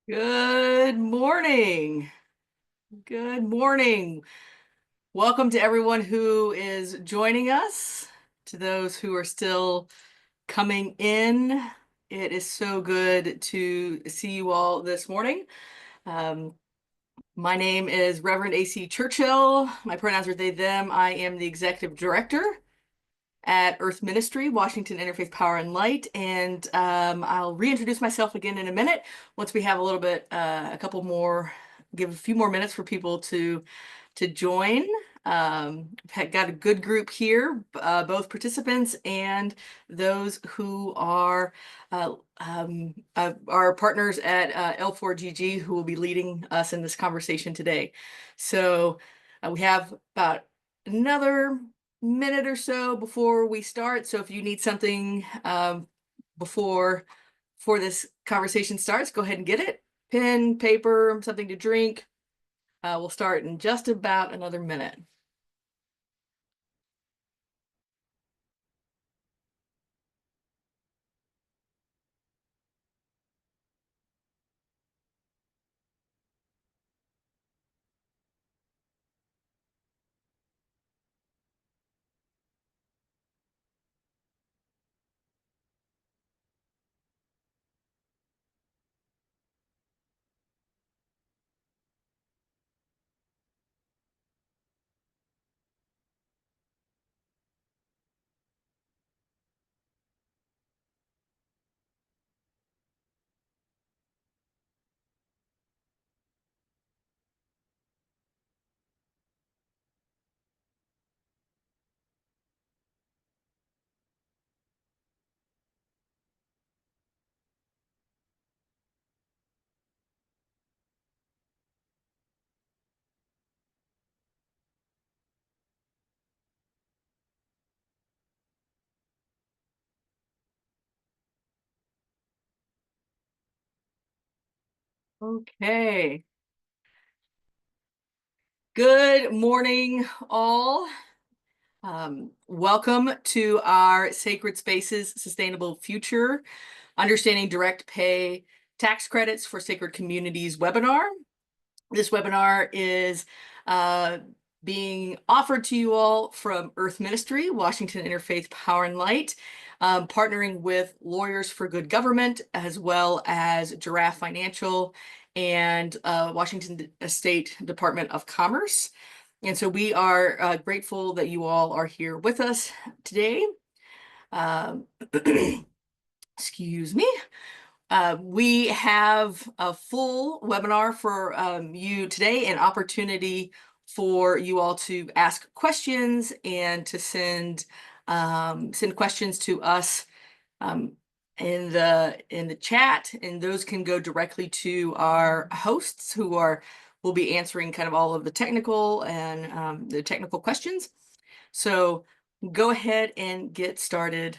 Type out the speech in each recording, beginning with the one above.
Good morning. Good morning. Welcome to everyone who is joining us. To those who are still coming in, it is so good to see you all this morning. Um, my name is Reverend A.C. Churchill. My pronouns are they, them. I am the executive director at Earth Ministry, Washington Interfaith Power and Light. And I'll reintroduce myself again in a minute once we have a couple more, give a few more minutes for people to join. Got a good group here, both participants and those who are our partners at L4GG who will be leading us in this conversation today. So we have about another minute or so before we start. So if you need something before this conversation starts, go ahead and get it. Pen, paper, something to drink. We'll start in just about another minute. Okay. Good morning, all. Welcome to our Sacred Spaces Sustainable Future, Understanding Direct Pay Tax Credits for Sacred Communities webinar. This webinar is being offered to you all from Earth Ministry, Washington Interfaith Power and Light, partnering with Lawyers for Good Government, as well as Giraffe Financial and Washington State Department of Commerce. And so we are grateful that you all are here with us today. Excuse me. We have a full webinar for you today, an opportunity for you all to ask questions and to send questions to us in the chat, and those can go directly to our hosts who will be answering kind of all of the technical and the technical questions. So go ahead and get started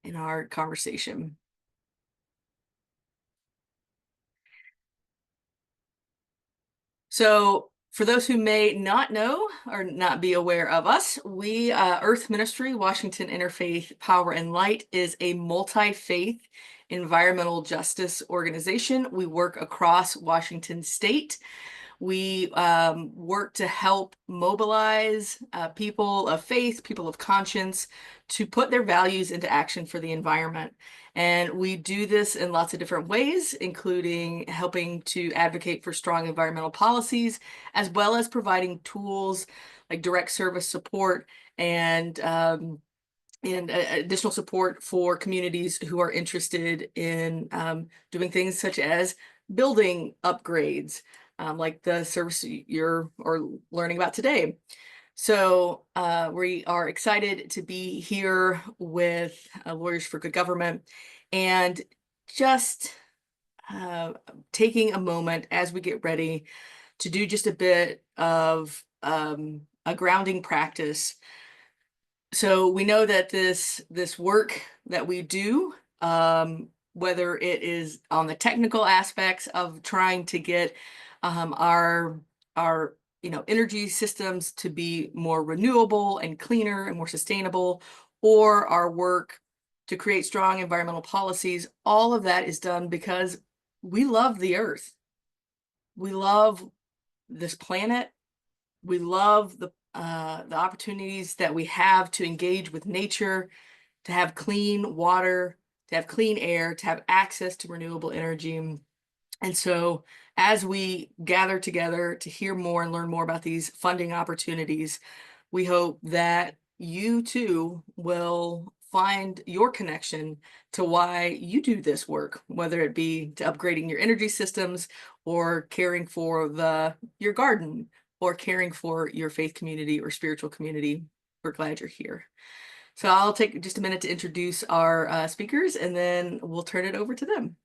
in our conversation. So for those who may not know or not be aware of us, we, Earth Ministry, Washington Interfaith Power and Light, is a multi-faith environmental justice organization. We work across Washington State. We work to help mobilize people of faith, people of conscience, to put their values into action for the environment. And we do this in lots of different ways, including helping to advocate for strong environmental policies, as well as providing tools like direct service support and additional support for communities who are interested in doing things such as building upgrades, like the service you're learning about today. So we are excited to be here with Lawyers for Good Government, and just taking a moment as we get ready to do just a bit of a grounding practice. So we know that this work that we do, whether it is on the technical aspects of trying to get our energy systems to be more renewable and cleaner and more sustainable, or our work to create strong environmental policies. All of that is done because we love the earth. We love this planet. We love the opportunities that we have to engage with nature, to have clean water, to have clean air, to have access to renewable energy. And so as we gather together to hear more and learn more about these funding opportunities, we hope that you too will find your connection to why you do this work, whether it be to upgrading your energy systems or caring for your garden or caring for your faith community or spiritual community. We're glad you're here. So I'll take just a minute to introduce our speakers, and then we'll turn it over to them.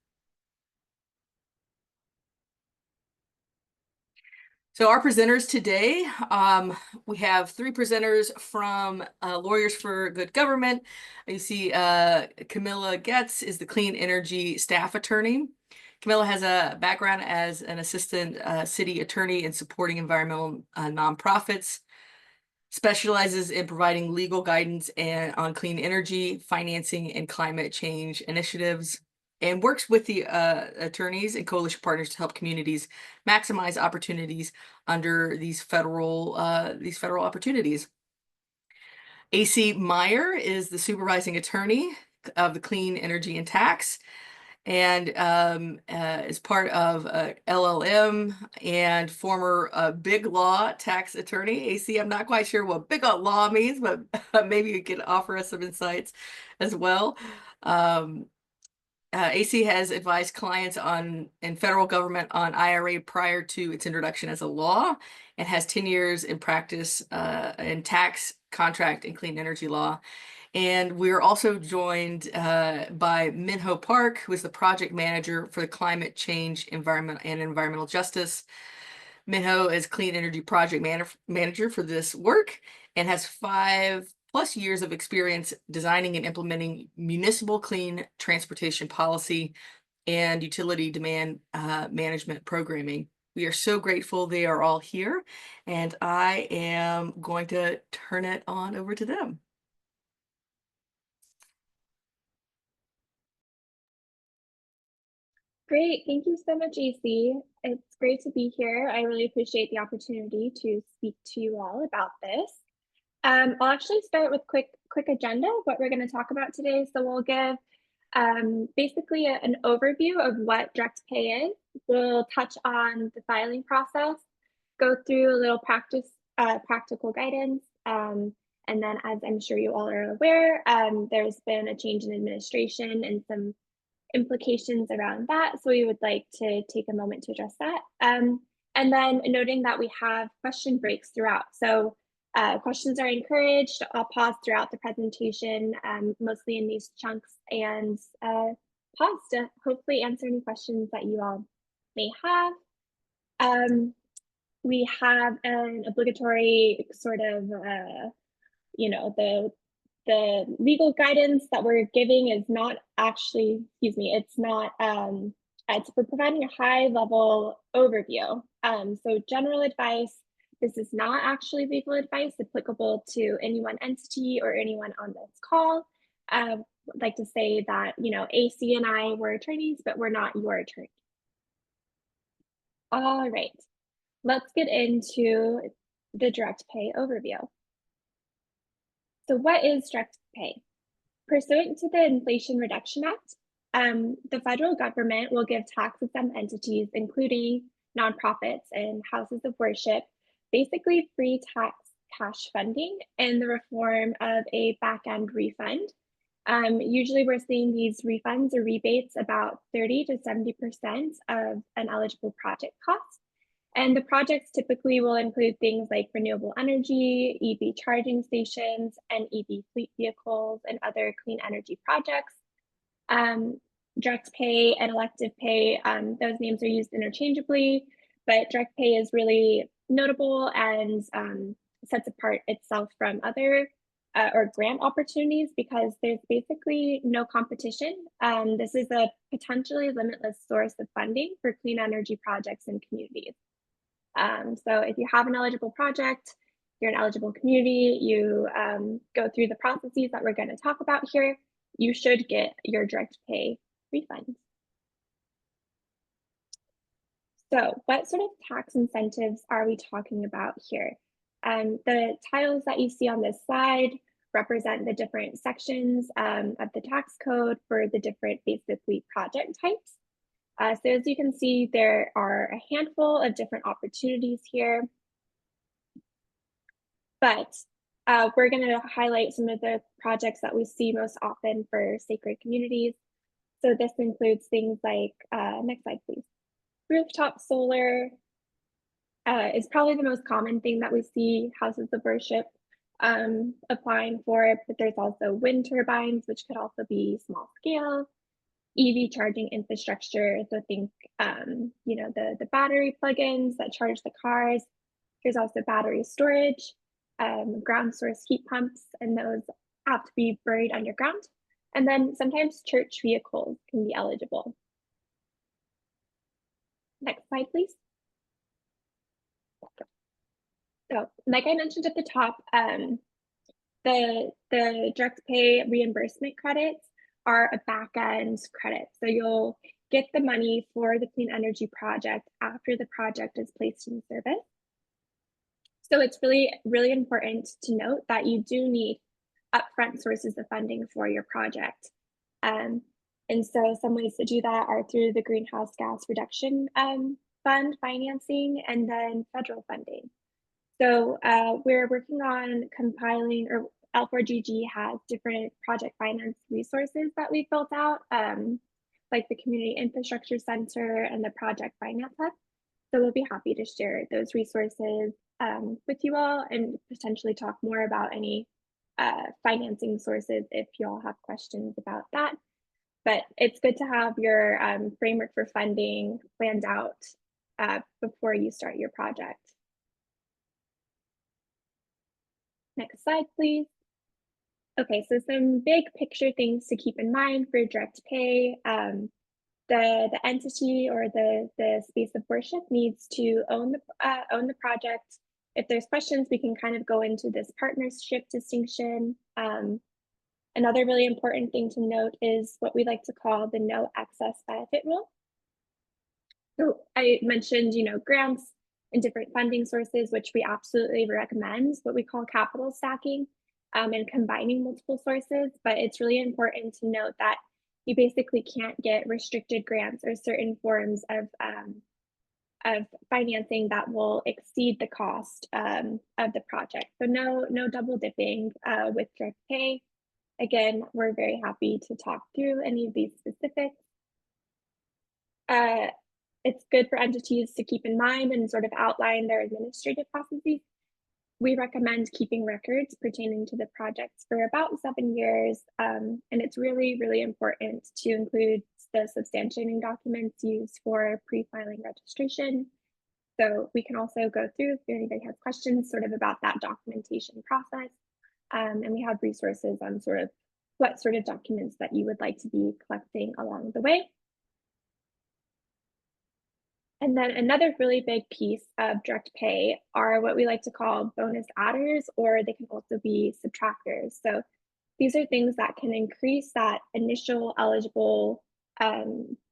So our presenters today, we have three presenters from Lawyers for Good Government. You see Camilla Getz is the Clean Energy Staff Attorney. Camilla has a background as an assistant city attorney in supporting environmental nonprofits, specializes in providing legal guidance on clean energy, financing, and climate change initiatives, and works with the attorneys and coalition partners to help communities maximize opportunities under these federal opportunities. AC Meyer is the supervising attorney of the Clean Energy and Tax, and is part of LLM and former big law tax attorney. AC, I'm not quite sure what big law means, but maybe you could offer us some insights as well. AC has advised clients in federal government on IRA prior to its introduction as a law, and has 10 years in practice in tax, contract, and clean energy law. And we're also joined by Minho Park, who is the project manager for the climate change, environment, and environmental justice. Minho is clean energy project manager for this work and has 5+ years of experience designing and implementing municipal clean transportation policy and utility demand management programming. We are so grateful they are all here, and I am going to turn it on over to them. Great. Thank you so much, AC. It's great to be here. I really appreciate the opportunity to speak to you all about this. I'll actually start with quick agenda of what we're going to talk about today. So we'll give basically an overview of what direct pay is. We'll touch on the filing process, go through a little practical guidance, and then, as I'm sure you all are aware, there's been a change in administration and some implications around that. So we would like to take a moment to address that. And then noting that we have question breaks throughout. So questions are encouraged. I'll pause throughout the presentation, mostly in these chunks, and pause to hopefully answer any questions that you all may have. We have an obligatory sort of, the legal guidance that we're giving is not actually, we're providing a high level overview. So general advice, this is not actually legal advice applicable to any one entity or anyone on this call. I'd like to say that, AC and I were attorneys, but we're not your attorney. All right, let's get into the direct pay overview. So what is direct pay? Pursuant to the Inflation Reduction Act, the federal government will give tax-exempt entities, including nonprofits and houses of worship, basically free tax cash funding in the form of a back-end refund. Usually we're seeing these refunds or rebates about 30 to 70% of an eligible project cost. And the projects typically will include things like renewable energy, EV charging stations, and EV fleet vehicles, and other clean energy projects. Direct pay and elective pay, those names are used interchangeably, but direct pay is really notable and sets apart itself from other or grant opportunities because there's basically no competition. This is a potentially limitless source of funding for clean energy projects in communities. So if you have an eligible project, you're an eligible community, you go through the processes that we're going to talk about here, you should get your direct pay refund. So what sort of tax incentives are we talking about here? The tiles that you see on this slide represent the different sections of the tax code for the different basically project types. So as you can see, there are a handful of different opportunities here, but we're going to highlight some of the projects that we see most often for sacred communities. So this includes things like, next slide, please. Rooftop solar is probably the most common thing that we see houses of worship applying for, but there's also wind turbines, which could also be small scale, EV charging infrastructure. So think, the battery plugins that charge the cars. There's also battery storage, ground source heat pumps, and those have to be buried underground. And then sometimes church vehicles can be eligible. Next slide, please. So, like I mentioned at the top, the direct pay reimbursement credits are a back end credit. So you'll get the money for the clean energy project after the project is placed in service. So it's really, really important to note that you do need upfront sources of funding for your project. And so some ways to do that are through the greenhouse gas reduction fund financing and then federal funding. So we're working on compiling, or L4GG has different project finance resources that we've built out, like the Community Infrastructure Center and the Project Finance Hub. So we'll be happy to share those resources with you all and potentially talk more about any financing sources if you all have questions about that. But it's good to have your framework for funding planned out before you start your project. Next slide, please. Okay, so some big picture things to keep in mind for direct pay. The entity or the space of worship needs to own the project. If there's questions, we can kind of go into this partnership distinction. Another really important thing to note is what we like to call the no excess benefit rule. So I mentioned, grants and different funding sources, which we absolutely recommend, what we call capital stacking and combining multiple sources. But it's really important to note that you basically can't get restricted grants or certain forms of financing that will exceed the cost of the project. So no double dipping with direct pay. Again, we're very happy to talk through any of these specifics. It's good for entities to keep in mind and sort of outline their administrative processes. We recommend keeping records pertaining to the projects for about 7 years. And it's really, really important to include the substantiating documents used for pre-filing registration. So we can also go through if anybody has questions sort of about that documentation process. And we have resources on sort of what sort of documents that you would like to be collecting along the way. And then another really big piece of direct pay are what we like to call bonus adders, or they can also be subtractors. So these are things that can increase that initial eligible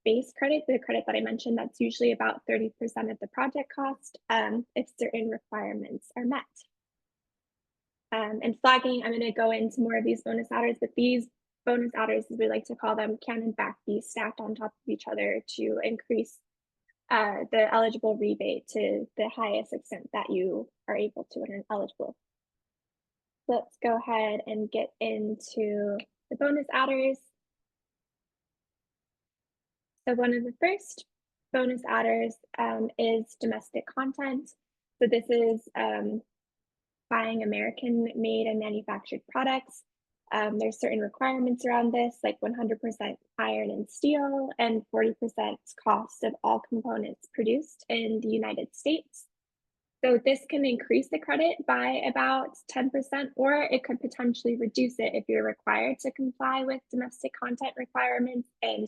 base credit, the credit that I mentioned, that's usually about 30% of the project cost if certain requirements are met. And flagging, I'm going to go into more of these bonus adders, but these bonus adders, as we like to call them, can in fact be stacked on top of each other to increase the eligible rebate to the highest extent that you are able to earn eligible. Let's go ahead and get into the bonus adders. So one of the first bonus adders is domestic content. So this is buying American made and manufactured products. There's certain requirements around this, like 100% iron and steel and 40% cost of all components produced in the United States. So this can increase the credit by about 10%, or it could potentially reduce it if you're required to comply with domestic content requirements and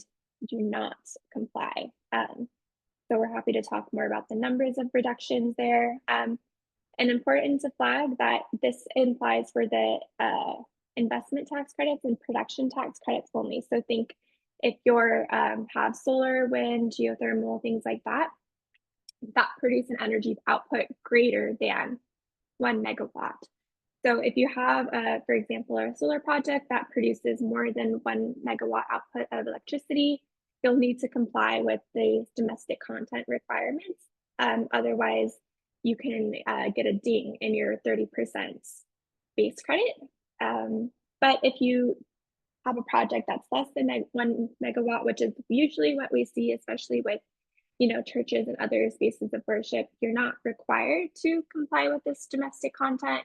do not comply. So we're happy to talk more about the numbers of reductions there. And important to flag that this implies for the investment tax credits and production tax credits only. So think if you're have solar, wind, geothermal, things like that, that produce an energy output greater than 1 megawatt. So if you have, for example, a solar project that produces more than 1 megawatt output of electricity, you'll need to comply with the domestic content requirements. Otherwise, you can get a ding in your 30% base credit. But if you have a project that's less than 1 megawatt, which is usually what we see, especially with churches and other spaces of worship, you're not required to comply with this domestic content.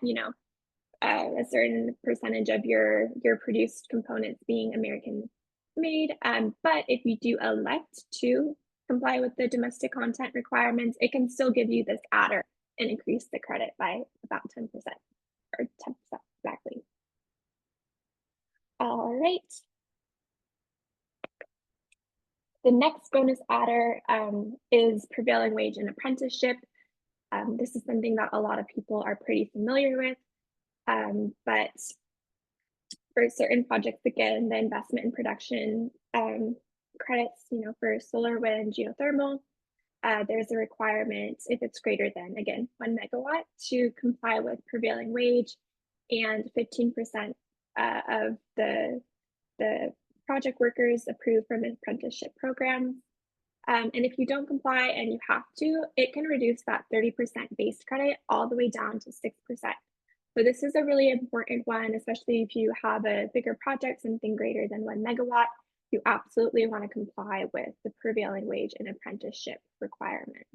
A certain percentage of your produced components being American made. But if you do elect to comply with the domestic content requirements, it can still give you this adder and increase the credit by about 10% or 10% exactly. All right. The next bonus adder is prevailing wage and apprenticeship. This is something that a lot of people are pretty familiar with. But for certain projects, again, the investment and production credits, for solar, wind, geothermal, there's a requirement if it's greater than, again, 1 megawatt to comply with prevailing wage, and 15% of the project workers approved from apprenticeship programs. And if you don't comply and you have to, it can reduce that 30% base credit all the way down to 6%. So this is a really important one, especially if you have a bigger project, something greater than 1 megawatt. You absolutely want to comply with the prevailing wage and apprenticeship requirement.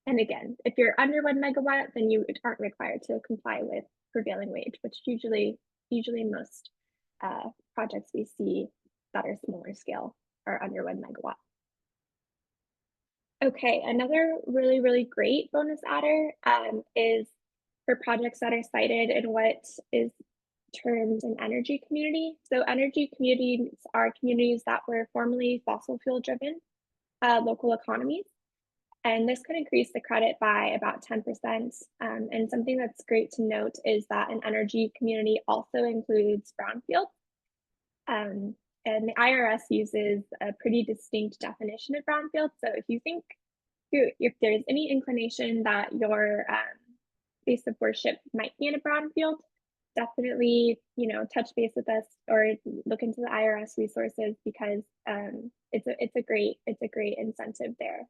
And again, if you're under 1 megawatt, then you aren't required to comply with prevailing wage, which usually most projects we see that are smaller scale are under 1 megawatt. Okay, another really, really great bonus adder is for projects that are cited in what is termed an energy community. So energy communities are communities that were formerly fossil fuel driven local economies. And this could increase the credit by about 10%. And something that's great to note is that an energy community also includes brownfields. And the IRS uses a pretty distinct definition of brownfield. So if there's any inclination that your base of worship might be in a brownfield, definitely touch base with us or look into the IRS resources, because it's a great incentive there.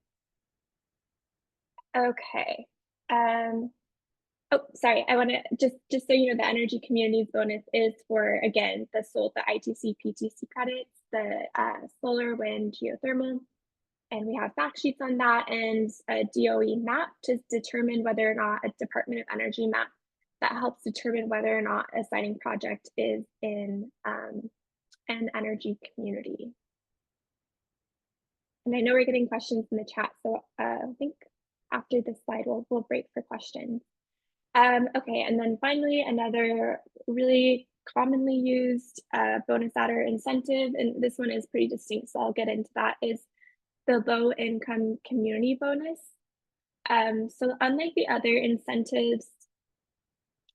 Okay. Oh, sorry. I want to just so you know, the energy communities bonus is for, again, the ITC, PTC credits, the solar, wind, geothermal, and we have fact sheets on that and a DOE map to determine whether or not a Department of Energy map that helps determine whether or not a siting project is in an energy community. And I know we're getting questions in the chat, so I think after this slide, we'll break for questions. Okay, and then finally, another really commonly used bonus adder incentive, and this one is pretty distinct, so I'll get into that, is the low income community bonus. So unlike the other incentives,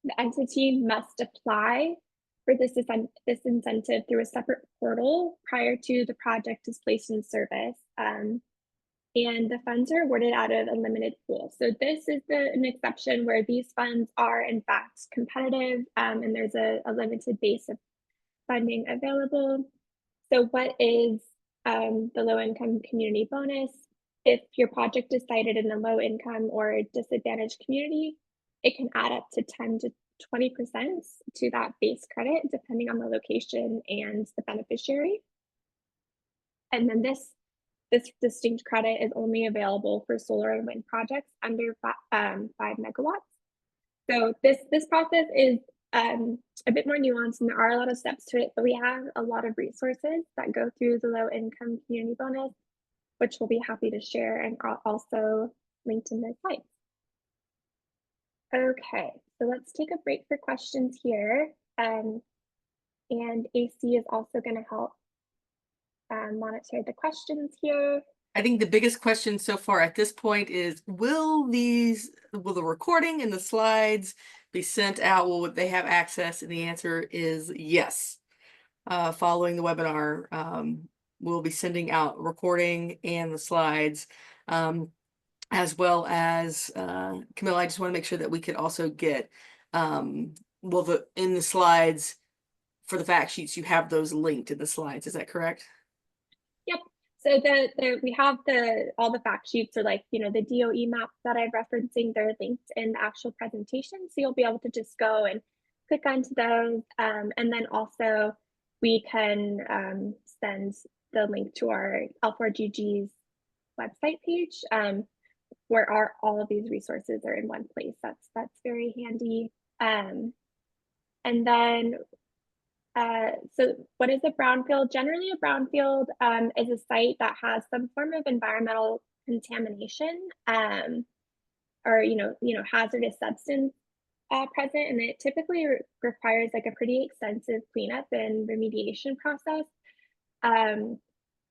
the entity must apply for this incentive through a separate portal prior to the project is placed in service. And the funds are awarded out of a limited pool. So this is an exception where these funds are in fact competitive, and there's a limited base of funding available. So what is the low income community bonus? If your project is cited in a low income or disadvantaged community, it can add up to 10 to 20% to that base credit, depending on the location and the beneficiary. And then this distinct credit is only available for solar and wind projects under 5 megawatts. So this process is a bit more nuanced, and there are a lot of steps to it, but we have a lot of resources that go through the low income community bonus, which we'll be happy to share and also linked in the slides. Okay, so let's take a break for questions here. And AC is also going to help monitor the questions here. I think the biggest question so far at this point is, will the recording and the slides be sent out? Will they have access? And the answer is yes. Following the webinar, we'll be sending out recording and the slides, as well as, Camille, I just want to make sure that we could also get, well, in the slides for the fact sheets, you have those linked in the slides. Is that correct? Yep. So we have all the fact sheets, or like, the DOE maps that I'm referencing, they're linked in the actual presentation. So you'll be able to just go and click onto those. And then also we can send the link to our L4GG's website page, where all of these resources are in one place. That's very handy. And then so what is a brownfield? Generally, a brownfield is a site that has some form of environmental contamination, or hazardous substance present, and it typically requires like a pretty extensive cleanup and remediation process. And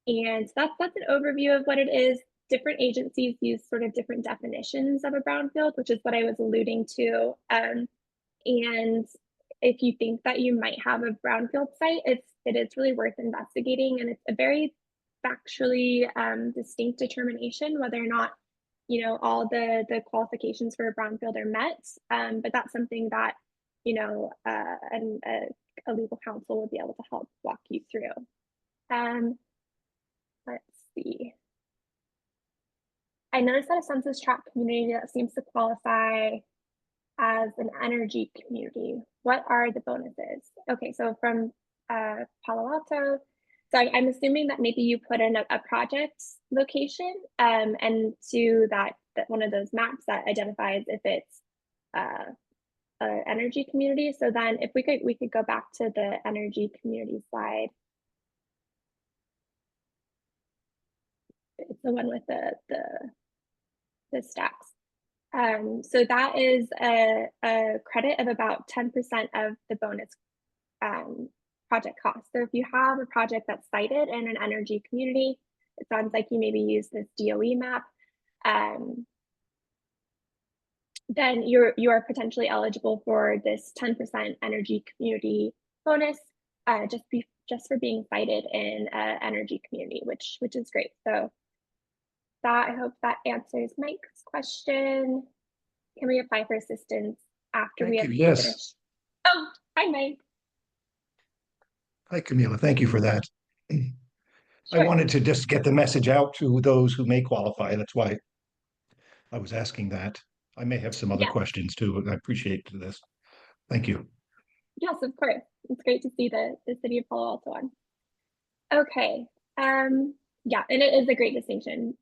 that's an overview of what it is. Different agencies use sort of different definitions of a brownfield, which is what I was alluding to. And if you think that you might have a brownfield site, it is really worth investigating, and it's a very factually distinct determination whether or not all the qualifications for a brownfield are met. But that's something that a legal counsel will be able to help walk you through. Let's see. I noticed that a census tract community that seems to qualify as an energy community. What are the bonuses? Okay, so from Palo Alto. So I'm assuming that maybe you put in a project location, and to that one of those maps that identifies if it's an energy community. So then if we could go back to the energy community slide. It's the one with the stacks. So that is a credit of about 10% of the bonus project cost. So if you have a project that's cited in an energy community, it sounds like you maybe use this DOE map, then you are potentially eligible for this 10% energy community bonus, just for being cited in an energy community, which is great. So I hope that answers Mike's question. Can we apply for assistance after we have finished? Oh, hi, Mike. Hi, Camila. Thank you for that. Sure. I wanted to just get the message out to those who may qualify. That's why I was asking that. I may have some other questions too, but I appreciate this. Thank you. Yes, of course. It's great to see the city of Palo Alto on. Okay. Yeah, and it is a great distinction.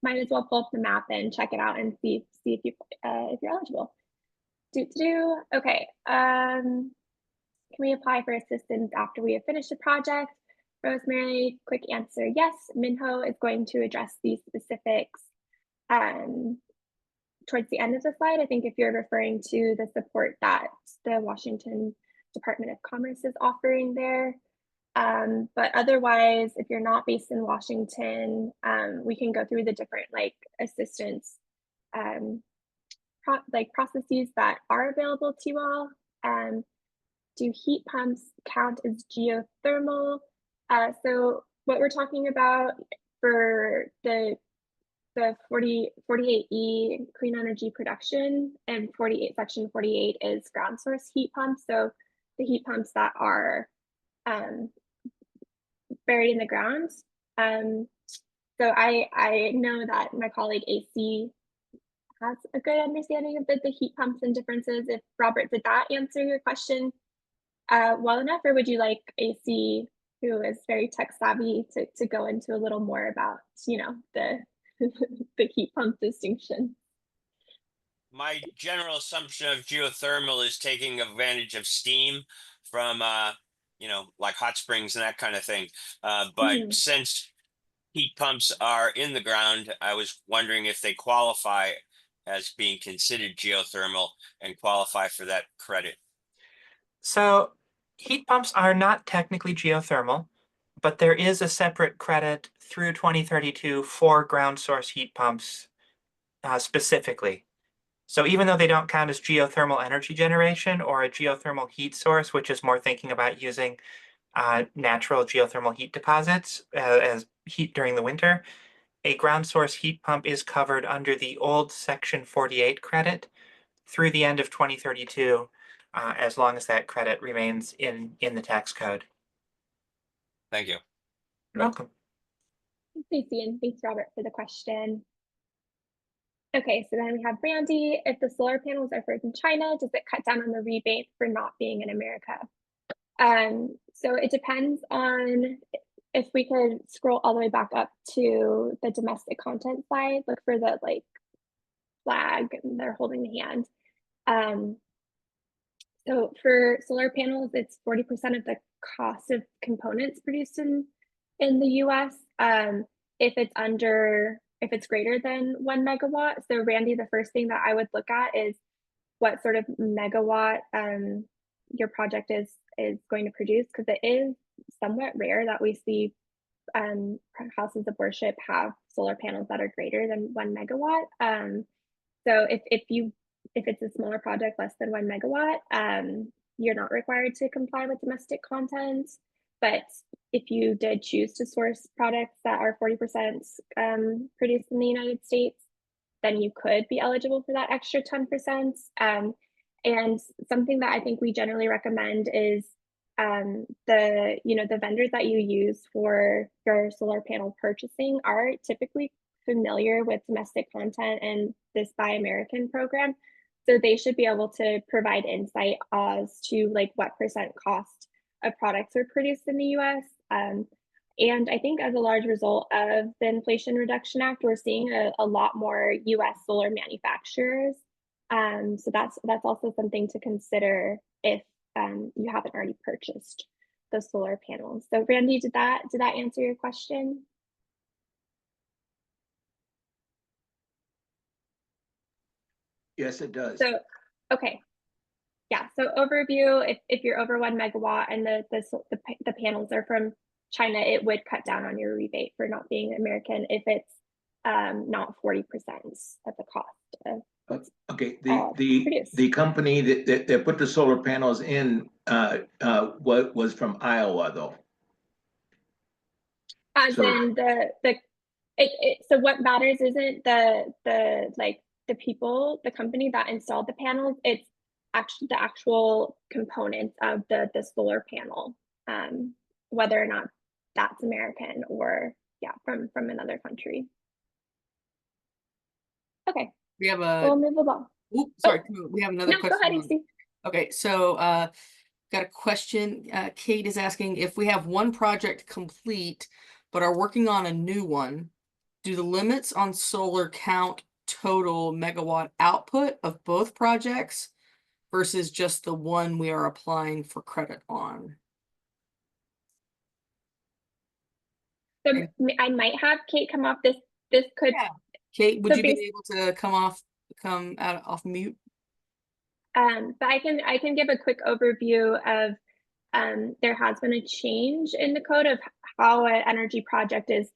Might as well pull up the map and check it out and see if you're eligible. Okay. Can we apply for assistance after we have finished the project? Rosemary, quick answer, yes. Minho is going to address these specifics towards the end of the slide. I think if you're referring to the support that the Washington Department of Commerce is offering there. But otherwise, if you're not based in Washington, we can go through the different assistance processes that are available to you all. Do heat pumps count as geothermal? So what we're talking about for the 48E clean energy production, and section 48 is ground source heat pumps. So the heat pumps that are buried in the ground. So I know that my colleague AC has a good understanding of the heat pumps and differences. If Robert, did that answer your question well enough, or would you like AC, who is very tech savvy, to go into a little more about the the heat pump distinction? My general assumption of geothermal is taking advantage of steam from like hot springs and that kind of thing. But since heat pumps are in the ground, I was wondering if they qualify as being considered geothermal and qualify for that credit. So heat pumps are not technically geothermal, but there is a separate credit through 2032 for ground source heat pumps specifically. So even though they don't count as geothermal energy generation or a geothermal heat source, which is more thinking about using natural geothermal heat deposits as heat during the winter, a ground source heat pump is covered under the old Section 48 credit through the end of 2032, as long as that credit remains in the tax code. Thank you. You're welcome. Thanks, Ian. Thanks, Robert, for the question. Okay, so then we have Brandy. If the solar panels are from China, does it cut down on the rebate for not being in America? So it depends on, if we could scroll all the way back up to the domestic content slide, look for the like flag and they're holding the hand. So for solar panels, it's 40% of the cost of components produced in the US. If it's greater than 1 megawatt. So Randy, the first thing that I would look at is what sort of megawatt your project is going to produce, because it is somewhat rare that we see houses of worship have solar panels that are greater than 1 megawatt. So if it's a smaller project, less than 1 megawatt, you're not required to comply with domestic content. But if you did choose to source products that are 40% produced in the United States, then you could be eligible for that extra 10%. And something that I think we generally recommend is the vendors that you use for your solar panel purchasing are typically familiar with domestic content and this Buy American program. So they should be able to provide insight as to like what percent cost of products are produced in the US. And I think as a large result of the Inflation Reduction Act, we're seeing a lot more US solar manufacturers. So that's also something to consider if you haven't already purchased the solar panels. So Randy, did that answer your question? Yes, it does. So, okay. Yeah, so overview, if you're over 1 megawatt and the panels are from China, it would cut down on your rebate for not being American if it's not 40% of the cost of okay, the company that put the solar panels in what was from Iowa though. As so, in so what matters isn't the people, the company that installed the panels, it's actually the actual components of the solar panel, whether or not that's American or from another country. Okay. We have a. We'll move along. Oops, sorry. We have another question. Go ahead, AC. Okay, so got a question. Kate is asking, if we have one project complete but are working on a new one, do the limits on solar count total megawatt output of both projects versus just the one we are applying for credit on? So I might have Kate come off this could. Yeah. Kate, would you be able to come off mute? But I can give a quick overview of there has been a change in the code of how an energy project is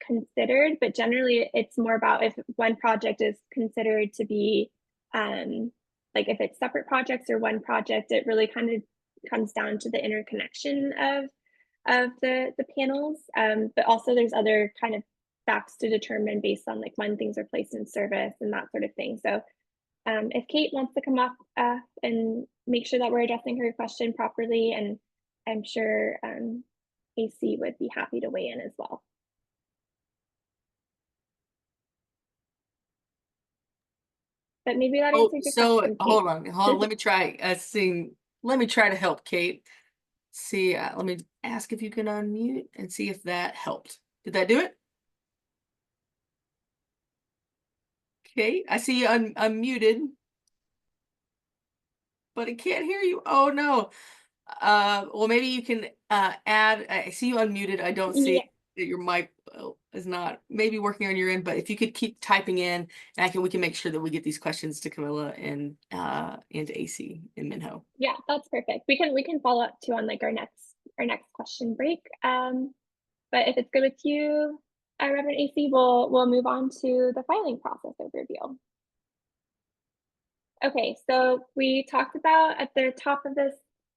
considered, but generally it's more about if one project is considered to be like if it's separate projects or one project, it really kind of comes down to the interconnection of the panels. But also there's other kind of facts to determine based on like when things are placed in service and that sort of thing. So if Kate wants to come up and make sure that we're addressing her question properly, and I'm sure AC would be happy to weigh in as well. But maybe that answers your question. Hold on. Let me try. Let me try to help Kate. See, let me ask if you can unmute and see if that helped. Did that do it? Kate, I see you unmuted, but I can't hear you. Oh no. Well, maybe you can add. I see you unmuted. I don't see that your mic is not maybe working on your end, but if you could keep typing in, and we can make sure that we get these questions to Camilla and to AC and Minho. Yeah, that's perfect. We can follow up too on like our next question break. But if it's good with you, Reverend AC, we'll move on to the filing process overview. Okay, so we talked about at the top of this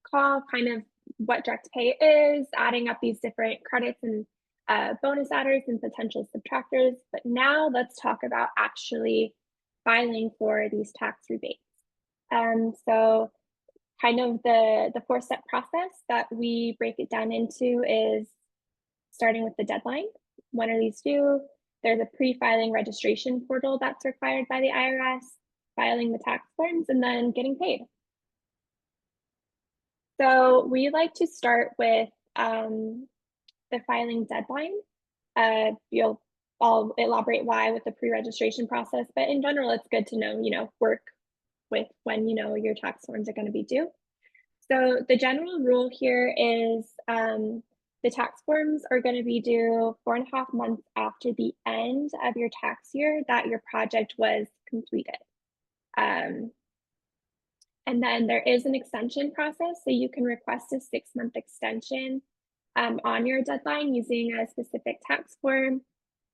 call kind of what direct pay is, adding up these different credits and bonus adders and potential subtractors. But now let's talk about actually filing for these tax rebates. So kind of the 4-step process that we break it down into is starting with the deadline. When are these due? There's a pre-filing registration portal that's required by the IRS, filing the tax forms, and then getting paid. So we like to start with the filing deadline. I'll elaborate why with the pre-registration process, but in general, it's good to know, work with when your tax forms are going to be due. So the general rule here is the tax forms are going to be due 4.5 months after the end of your tax year that your project was completed. And then there is an extension process, so you can request a 6-month extension on your deadline using a specific tax form,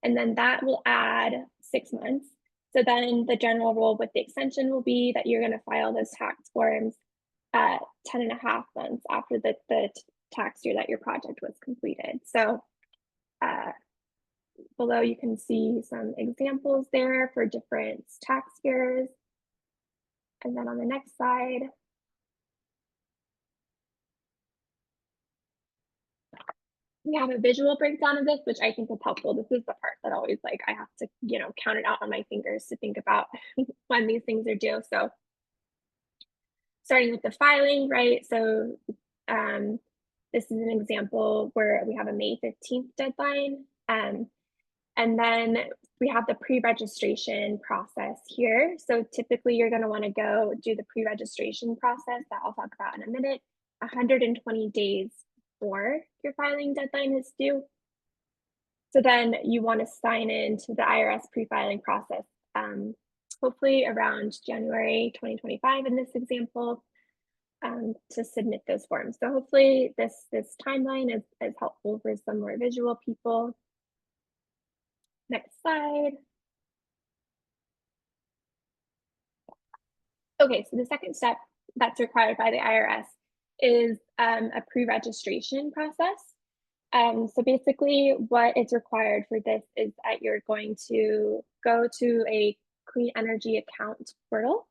and then that will add 6 months. So then the general rule with the extension will be that you're going to file those tax forms 10.5 months after the tax year that your project was completed. So below you can see some examples there for different tax years. And then on the next slide, we have a visual breakdown of this, which I think is helpful. This is the part that always I have to, count it out on my fingers to think about when these things are due. So starting with the filing, right? So this is an example where we have a May 15th deadline. And then we have the pre-registration process here. So typically you're going to want to go do the pre-registration process that I'll talk about in a minute, 120 days before your filing deadline is due. So then you want to sign into the IRS pre-filing process, hopefully around January 2025 in this example, to submit those forms. So hopefully this timeline is helpful for some more visual people. Next slide. Okay, so the second step that's required by the IRS is a pre-registration process. So basically what is required for this is that you're going to go to a clean energy account portal,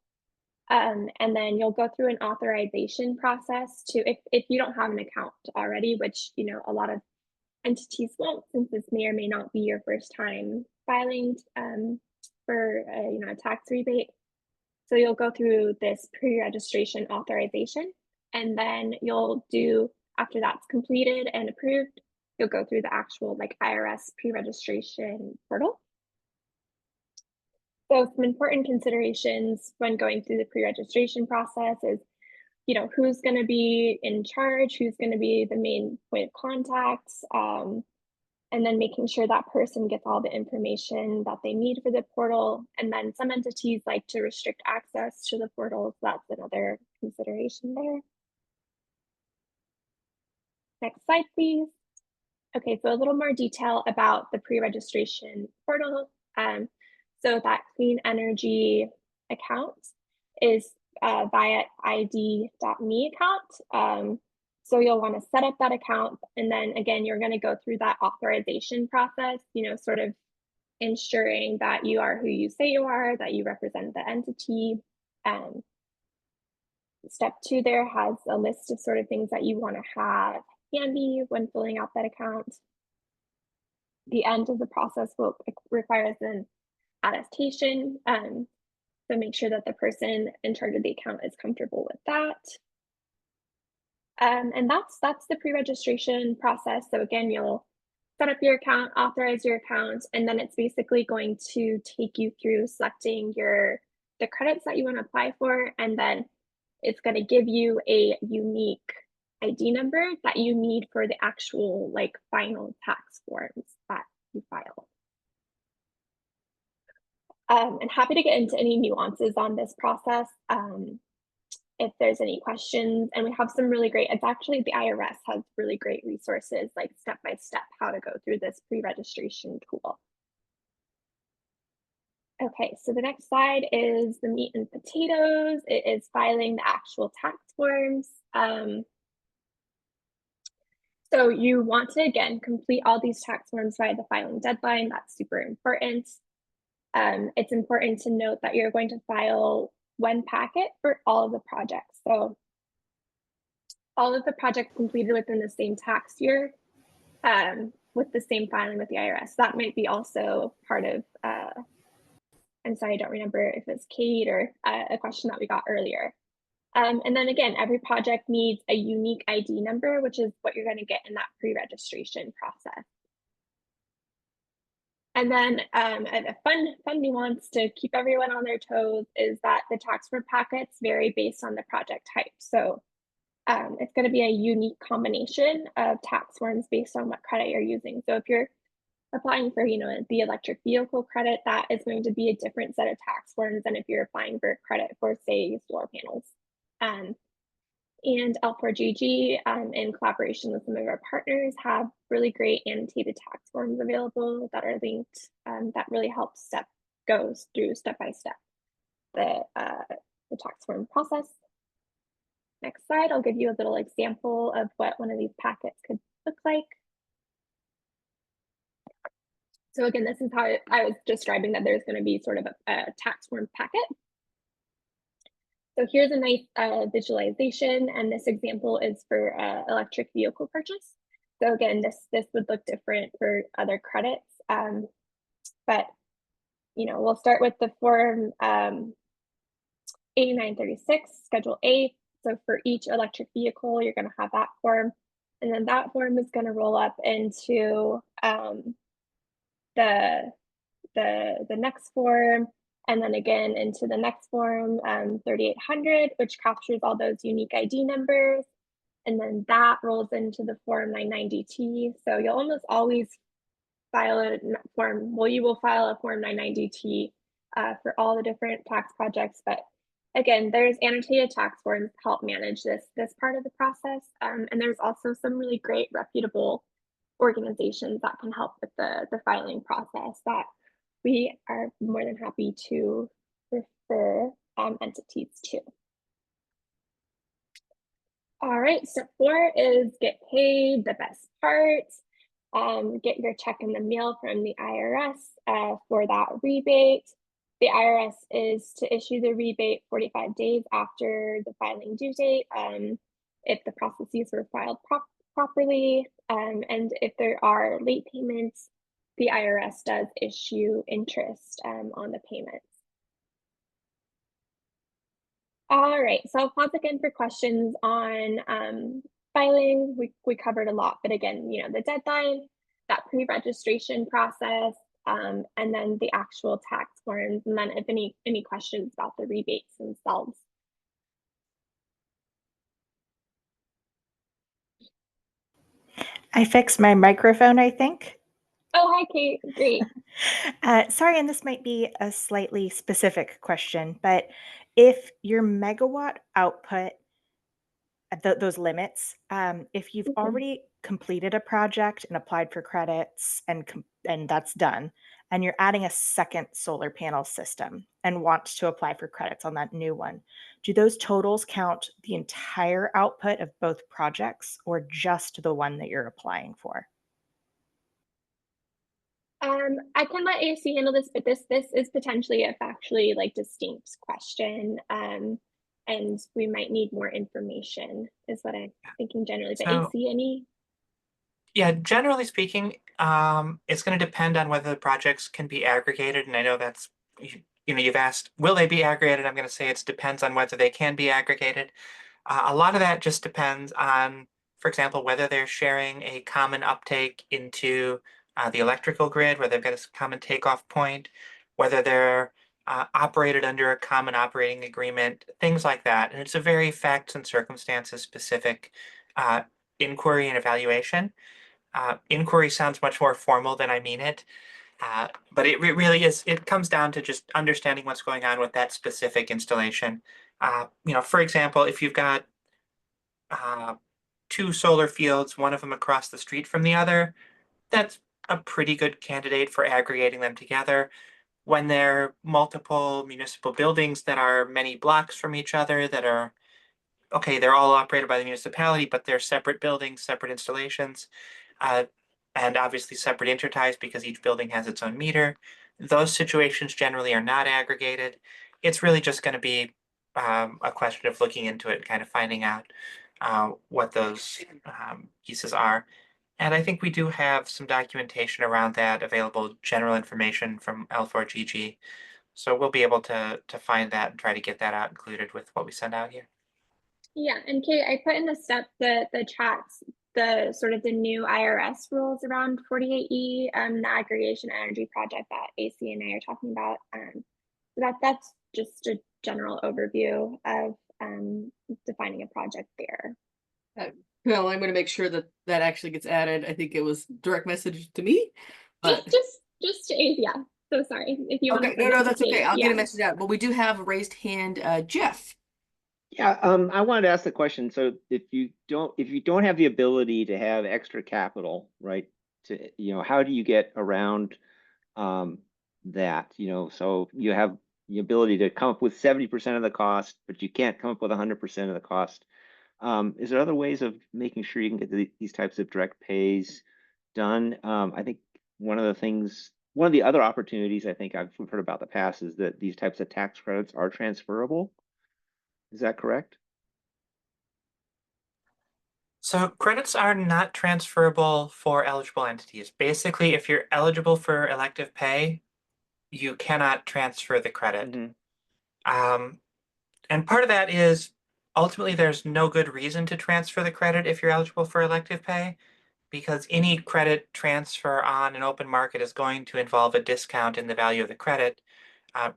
and then you'll go through an authorization process to, if you don't have an account already, which a lot of entities won't, since this may or may not be your first time filing for a tax rebate. So you'll go through this pre-registration authorization, and then you'll do, after that's completed and approved, you'll go through the actual IRS pre-registration portal. So some important considerations when going through the pre-registration process is, who's going to be in charge, who's going to be the main point of contact, and then making sure that person gets all the information that they need for the portal. And then some entities like to restrict access to the portal, so that's another consideration there. Next slide, please. Okay, so a little more detail about the pre-registration portal. So that clean energy account is via id.me account. So you'll want to set up that account, and then again, you're going to go through that authorization process, sort of ensuring that you are who you say you are, that you represent the entity. Step 2 there has a list of sort of things that you want to have handy when filling out that account. The end of the process will require an attestation. So make sure that the person in charge of the account is comfortable with that. And that's the pre-registration process. So again, you'll set up your account, authorize your account, and then it's basically going to take you through selecting the credits that you want to apply for, and then it's going to give you a unique ID number that you need for the actual final tax forms that you file. And happy to get into any nuances on this process. if there's any questions. And we have some really great, it's actually the IRS has really great resources, like step-by-step how to go through this pre-registration tool. Okay, so the next slide is the meat and potatoes. It is filing the actual tax forms. So you want to, again, complete all these tax forms by the filing deadline. That's super important. It's important to note that you're going to file one packet for all of the projects. So all of the projects completed within the same tax year with the same filing with the IRS. That might be also part of, I'm sorry, I don't remember if it's Kate or a question that we got earlier. And then again, every project needs a unique ID number, which is what you're going to get in that pre-registration process. And then a fun nuance to keep everyone on their toes is that the tax form packets vary based on the project type. So it's going to be a unique combination of tax forms based on what credit you're using. So if you're applying for, the electric vehicle credit, that is going to be a different set of tax forms than if you're applying for credit for, say, solar panels. And L4GG, in collaboration with some of our partners, have really great annotated tax forms available that are linked, that really helps goes through step by step the tax form process. Next slide, I'll give you a little example of what one of these packets could look like. So again, this is how I was describing that there's going to be sort of a tax form packet. So here's a nice visualization, and this example is for electric vehicle purchase. So again, this would look different for other credits, but we'll start with the form 8936, Schedule A. So for each electric vehicle, you're going to have that form, and then that form is going to roll up into the next form. And then again into the next form, 3800, which captures all those unique ID numbers. And then that rolls into the form 990T. So you'll almost always file a form, well, you will file a form 990T for all the different tax projects. But again, there's annotated tax forms to help manage this part of the process. And there's also some really great reputable organizations that can help with the filing process that we are more than happy to refer entities to. All right, step 4 is get paid, the best part. Get your check in the mail from the IRS for that rebate. The IRS is to issue the rebate 45 days after the filing due date if the processes were filed properly, and if there are late payments, the IRS does issue interest on the payments. All right, so I'll pause again for questions on filing. We covered a lot, but again, the deadline, that pre-registration process, and then the actual tax forms, and then if any questions about the rebates themselves. I fixed my microphone, I think. Oh, hi, Kate. Great. Sorry, and this might be a slightly specific question, but if your megawatt output, those limits, if you've already completed a project and applied for credits and that's done, and you're adding a second solar panel system and want to apply for credits on that new one, do those totals count the entire output of both projects or just the one that you're applying for? I can let AC handle this, but this is potentially a factually distinct question, and we might need more information, is what I'm thinking generally. But So, AC, any? Yeah, generally speaking, it's going to depend on whether the projects can be aggregated, and I know that's you've asked, will they be aggregated? I'm going to say it depends on whether they can be aggregated. A lot of that just depends on, for example, whether they're sharing a common uptake into the electrical grid, where they've got a common takeoff point, whether they're operated under a common operating agreement, things like that. And it's a very facts and circumstances specific inquiry and evaluation. Inquiry sounds much more formal than I mean it. But it really is, it comes down to just understanding what's going on with that specific installation For example, if you've got two solar fields, one of them across the street from the other, that's a pretty good candidate for aggregating them together. When there are multiple municipal buildings that are many blocks from each other that are, okay, they're all operated by the municipality, but they're separate buildings, separate installations, and obviously separate interties because each building has its own meter. Those situations generally are not aggregated. It's really just going to be a question of looking into it and kind of finding out what those pieces are. And I think we do have some documentation around that available, general information from L4GG. So we'll be able to find that and try to get that out included with what we send out here. Yeah, and Kate, I put in the chats, the sort of the new IRS rules around 48E, the aggregation energy project that AC and I are talking about. That's just a general overview of defining a project there. Well, I'm going to make sure that that actually gets added. I think it was direct message to me, but just to AC. Yeah. So sorry if you want to. Okay, no, that's okay. I'll get a message out. But we do have a raised hand, Jeff. Yeah, I wanted to ask the question. So if you don't have the ability to have extra capital, right? How do you get around that? So you have the ability to come up with 70% of the cost, but you can't come up with 100% of the cost. Is there other ways of making sure you can get these types of direct pays done? I think one of the other opportunities I think we've heard about in the past is that these types of tax credits are transferable. Is that correct? So credits are not transferable for eligible entities. Basically, if you're eligible for elective pay, you cannot transfer the credit. And part of that is ultimately there's no good reason to transfer the credit if you're eligible for elective pay, because any credit transfer on an open market is going to involve a discount in the value of the credit.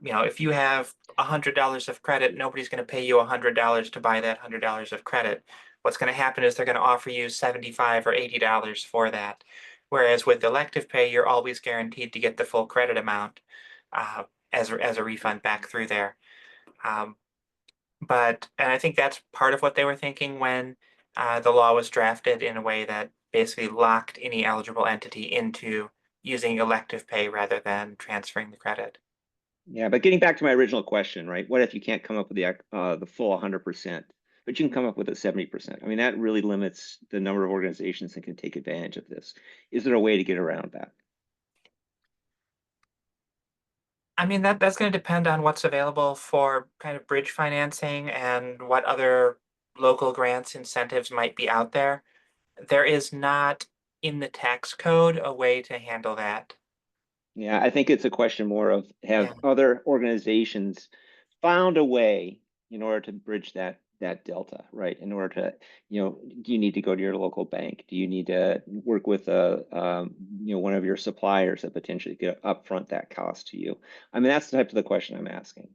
If you have $100 of credit, nobody's going to pay you $100 to buy that $100 of credit. What's going to happen is they're going to offer you $75 or $80 for that. Whereas with elective pay, you're always guaranteed to get the full credit amount as a refund back through there. And I think that's part of what they were thinking when the law was drafted in a way that basically locked any eligible entity into using elective pay rather than transferring the credit. Yeah, but getting back to my original question, right? What if you can't come up with the full 100%, but you can come up with a 70%? I mean, that really limits the number of organizations that can take advantage of this. Is there a way to get around that? I mean, that's going to depend on what's available for kind of bridge financing and what other local grants incentives might be out there. There is not in the tax code a way to handle that. Yeah, I think it's a question more of have other organizations found a way in order to bridge that delta, right? In order to, do you need to go to your local bank? Do you need to work with one of your suppliers that potentially could upfront that cost to you? I mean, that's the type of the question I'm asking.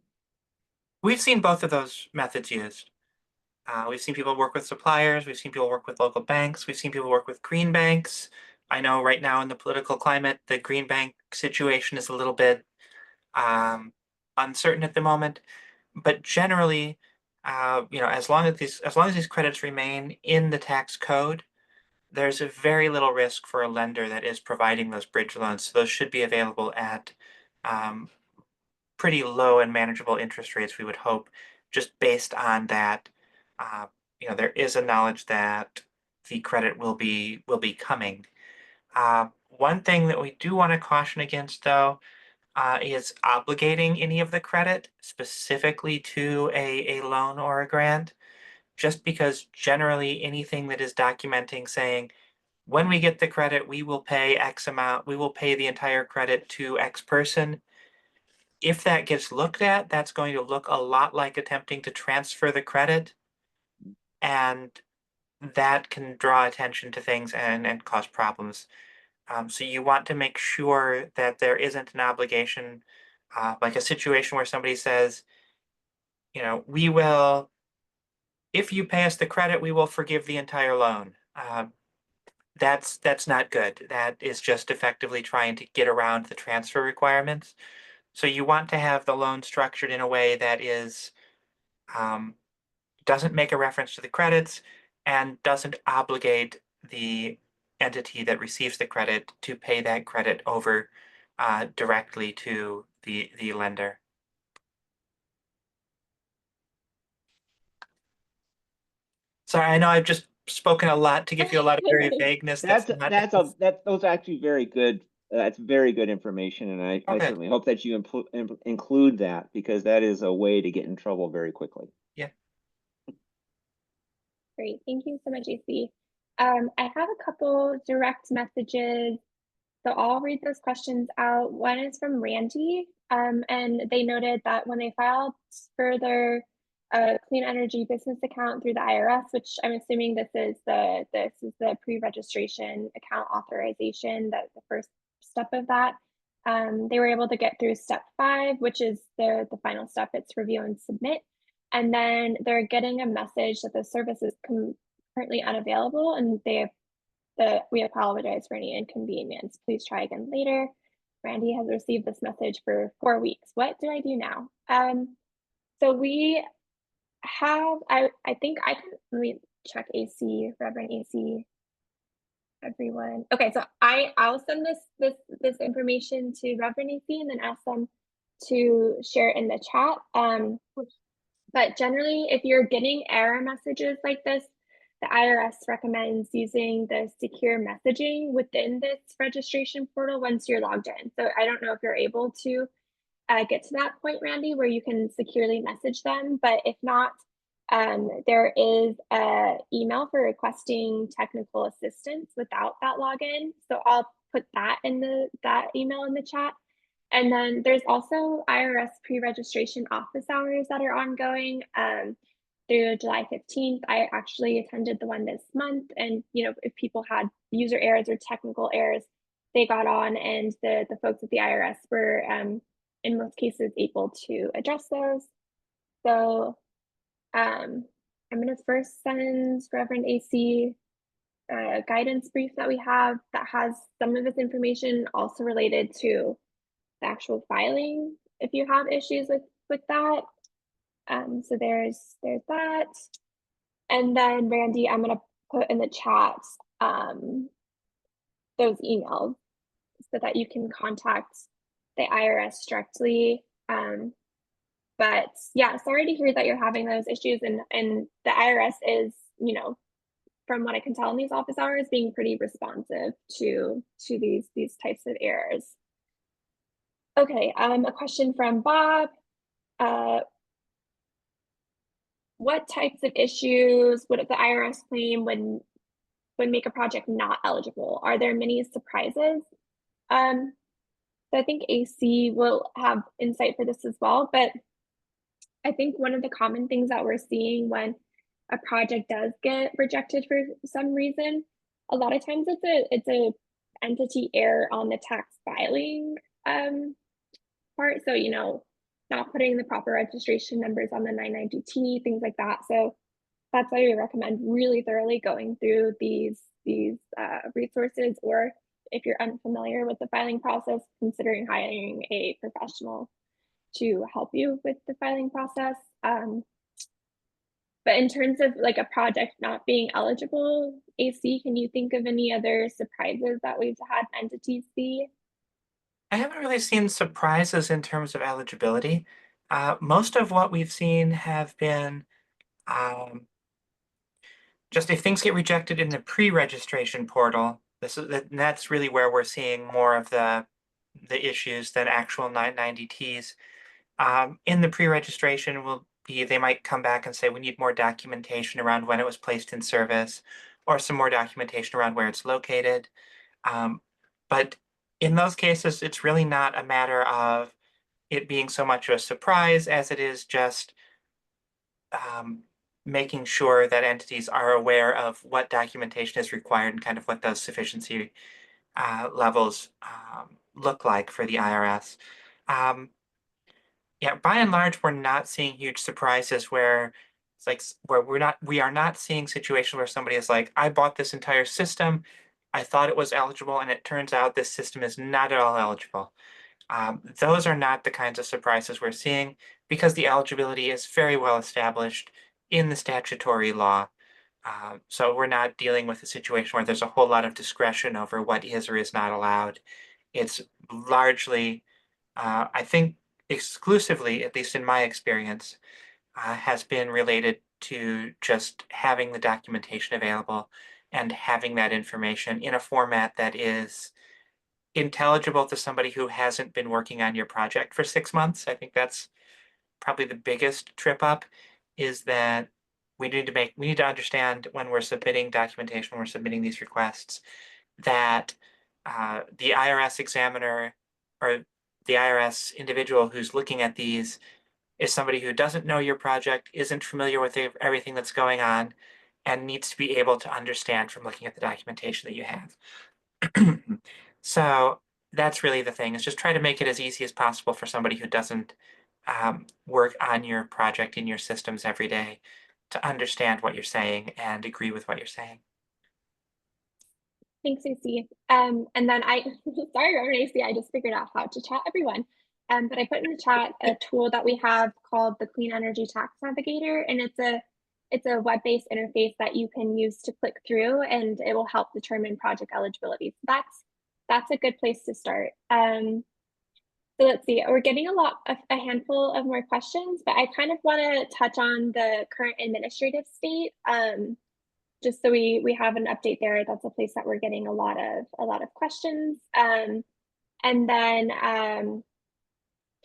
We've seen both of those methods used. We've seen people work with suppliers. We've seen people work with local banks. We've seen people work with green banks. I know right now in the political climate, the green bank situation is a little bit uncertain at the moment. But generally, as long as these credits remain in the tax code, there's a very little risk for a lender that is providing those bridge loans. So those should be available at pretty low and manageable interest rates, we would hope, just based on that. There is a knowledge that the credit will be coming. One thing that we do want to caution against, though, is obligating any of the credit specifically to a loan or a grant, just because generally anything that is documenting saying, when we get the credit, we will pay X amount, we will pay the entire credit to X person. If that gets looked at, that's going to look a lot like attempting to transfer the credit, and that can draw attention to things and cause problems. So you want to make sure that there isn't an obligation, like a situation where somebody says, we will, if you pay us the credit, we will forgive the entire loan. That's not good. That is just effectively trying to get around the transfer requirements. So you want to have the loan structured in a way that is doesn't make a reference to the credits, and doesn't obligate the entity that receives the credit to pay that credit over directly to the lender. Sorry, I know I've just spoken a lot to give you a lot of very vagueness. Those are actually very good. That's very good information, and I certainly hope that you include that, because that is a way to get in trouble very quickly. Yeah. Great, thank you so much, AC. I have a couple direct messages, so I'll read those questions out. One is from Randy, and they noted that when they filed for their clean energy business account through the IRS, which I'm assuming this is the pre-registration account authorization, that the first step of that. They were able to get through step 5, which is the final step. It's review and submit. And then they're getting a message that the service is currently unavailable, and we apologize for any inconvenience. Please try again later. Randy has received this message for 4 weeks. What do I do now? So we have, I think I can, let me check AC, Reverend AC, everyone. Okay, so I'll send this information to Reverend AC and then ask them to share it in the chat. But generally, if you're getting error messages like this, the IRS recommends using the secure messaging within this registration portal once you're logged in. So I don't know if you're able to get to that point, Randy, where you can securely message them. But if not, there is an email for requesting technical assistance without that login. So I'll put that in that email in the chat. And then there's also IRS pre-registration office hours that are ongoing through July 15th. I actually attended the one this month, and if people had user errors or technical errors, they got on, and the folks at the IRS were in most cases able to address those. So I'm going to first send Reverend AC a guidance brief that we have that has some of this information also related to the actual filing if you have issues with that. So there's that. And then Randy, I'm gonna put in the chat those emails so that you can contact the IRS directly. But yeah, sorry to hear that you're having those issues, and the IRS is, from what I can tell in these office hours, being pretty responsive to these types of errors. Okay, a question from Bob. What types of issues would the IRS claim when make a project not eligible? Are there many surprises? So I think AC will have insight for this as well, but I think one of the common things that we're seeing when a project does get rejected for some reason, a lot of times it's a entity error on the tax filing part. So, not putting the proper registration numbers on the 992T, things like that. So that's why we recommend really thoroughly going through these resources, or if you're unfamiliar with the filing process, considering hiring a professional to help you with the filing process. But in terms of like a project not being eligible, AC, can you think of any other surprises that we've had entities see? I haven't really seen surprises in terms of eligibility. Most of what we've seen have been just if things get rejected in the pre-registration portal, that's really where we're seeing more of the issues than actual 990Ts. In the pre-registration they might come back and say we need more documentation around when it was placed in service, or some more documentation around where it's located. But in those cases, it's really not a matter of it being so much of a surprise as it is just making sure that entities are aware of what documentation is required and kind of what those sufficiency levels look like for the IRS. Yeah, by and large, we're not seeing huge surprises where it's like we are not seeing situations where somebody is like, I bought this entire system, I thought it was eligible, and it turns out this system is not at all eligible. Those are not the kinds of surprises we're seeing because the eligibility is very well established in the statutory law. So we're not dealing with a situation where there's a whole lot of discretion over what is or is not allowed. It's largely, I think, exclusively, at least in my experience, has been related to just having the documentation available and having that information in a format that is intelligible to somebody who hasn't been working on your project for 6 months. I think that's probably the biggest trip up, is that we need to understand when we're submitting documentation, when we're submitting these requests, that the IRS examiner or the IRS individual who's looking at these is somebody who doesn't know your project, isn't familiar with everything that's going on, and needs to be able to understand from looking at the documentation that you have. So that's really the thing, is just try to make it as easy as possible for somebody who doesn't work on your project in your systems every day to understand what you're saying and agree with what you're saying. Thanks, AC. And then sorry, Reverend AC, I just figured out how to chat everyone. But I put in the chat a tool that we have called the Clean Energy Tax Navigator, and it's a web-based interface that you can use to click through, and it will help determine project eligibility. So that's a good place to start. So let's see, we're getting a handful of more questions, but I kind of want to touch on the current administrative state. Just so we have an update there. That's a place that we're getting a lot of questions. And then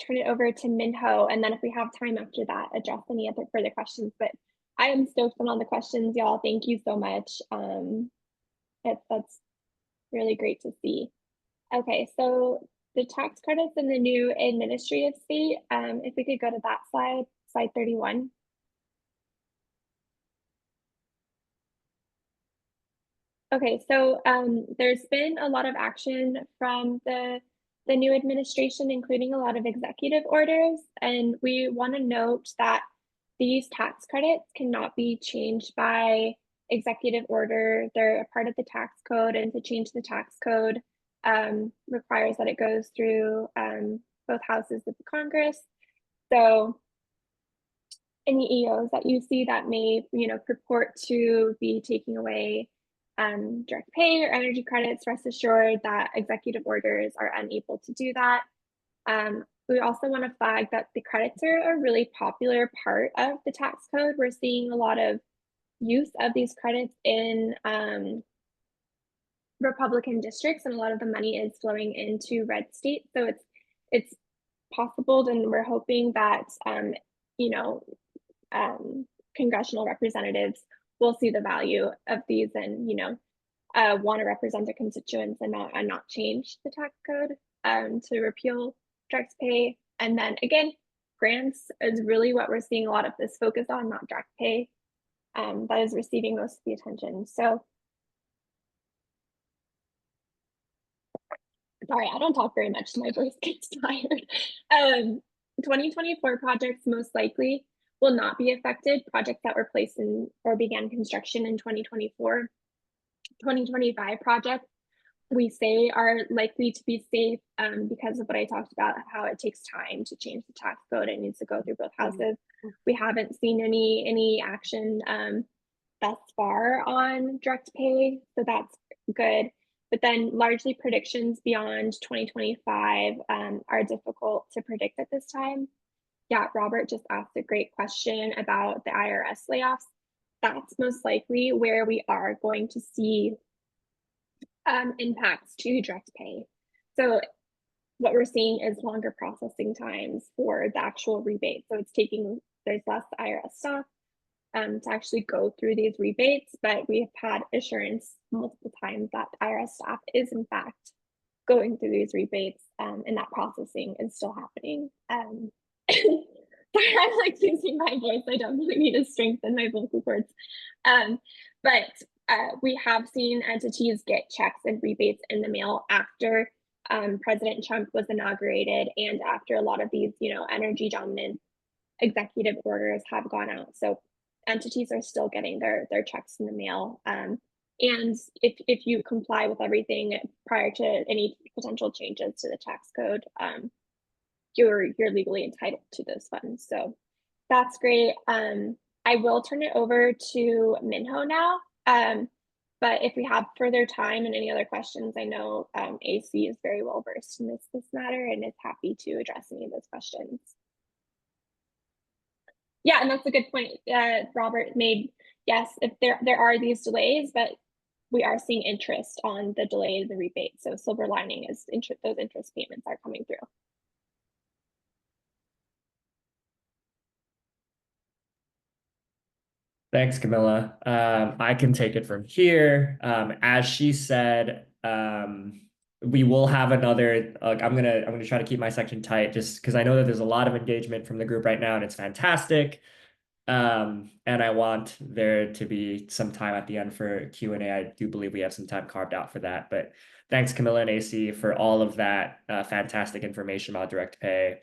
turn it over to Minho, and then if we have time after that, address any other further questions. But I am stoked on all the questions, y'all. Thank you so much. That's really great to see. Okay, so the tax credits in the new administrative state, if we could go to that slide 31. Okay, so there's been a lot of action from the new administration, including a lot of executive orders, and we want to note that these tax credits cannot be changed by executive order. They're a part of the tax code, and to change the tax code requires that it goes through both houses of the Congress. So any EOs that you see that may, purport to be taking away direct pay or energy credits, rest assured that executive orders are unable to do that. We also want to flag that the credits are a really popular part of the tax code. We're seeing a lot of use of these credits in Republican districts, and a lot of the money is flowing into red states. So it's possible, and we're hoping that congressional representatives will see the value of these and want to represent their constituents and not change the tax code to repeal direct pay. And then again, grants is really what we're seeing a lot of this focus on, not direct pay. That is receiving most of the attention. So sorry, I don't talk very much, my voice gets tired. 2024 projects most likely will not be affected. Projects that were placed in or began construction in 2024. 2025 projects we say are likely to be safe because of what I talked about, how it takes time to change the tax code. It needs to go through both houses. We haven't seen any action thus far on direct pay, so that's good. But then largely predictions beyond 2025 are difficult to predict at this time. Yeah, Robert just asked a great question about the IRS layoffs. That's most likely where we are going to see impacts to direct pay. So what we're seeing is longer processing times for the actual rebate. So there's less IRS staff to actually go through these rebates, but we have had assurance multiple times that IRS staff is in fact going through these rebates, and that processing is still happening. I'm like losing my voice. I definitely need to strengthen my vocal cords. But we have seen entities get checks and rebates in the mail after President Trump was inaugurated and after a lot of these, energy dominant executive orders have gone out. So entities are still getting their checks in the mail. And if you comply with everything prior to any potential changes to the tax code, you're legally entitled to those funds. So that's great. I will turn it over to Minho now. But if we have further time and any other questions, I know AC is very well versed in this matter and is happy to address any of those questions. Yeah, and that's a good point Robert made. Yes, if there are these delays, but we are seeing interest on the delay of the rebate. So silver lining is those interest payments are coming through. Thanks, Camilla. I can take it from here. As she said, we will have another. I'm gonna try to keep my section tight, just because I know that there's a lot of engagement from the group right now, and it's fantastic. And I want there to be some time at the end for Q&A. I do believe we have some time carved out for that. But thanks, Camilla and AC, for all of that fantastic information about direct pay.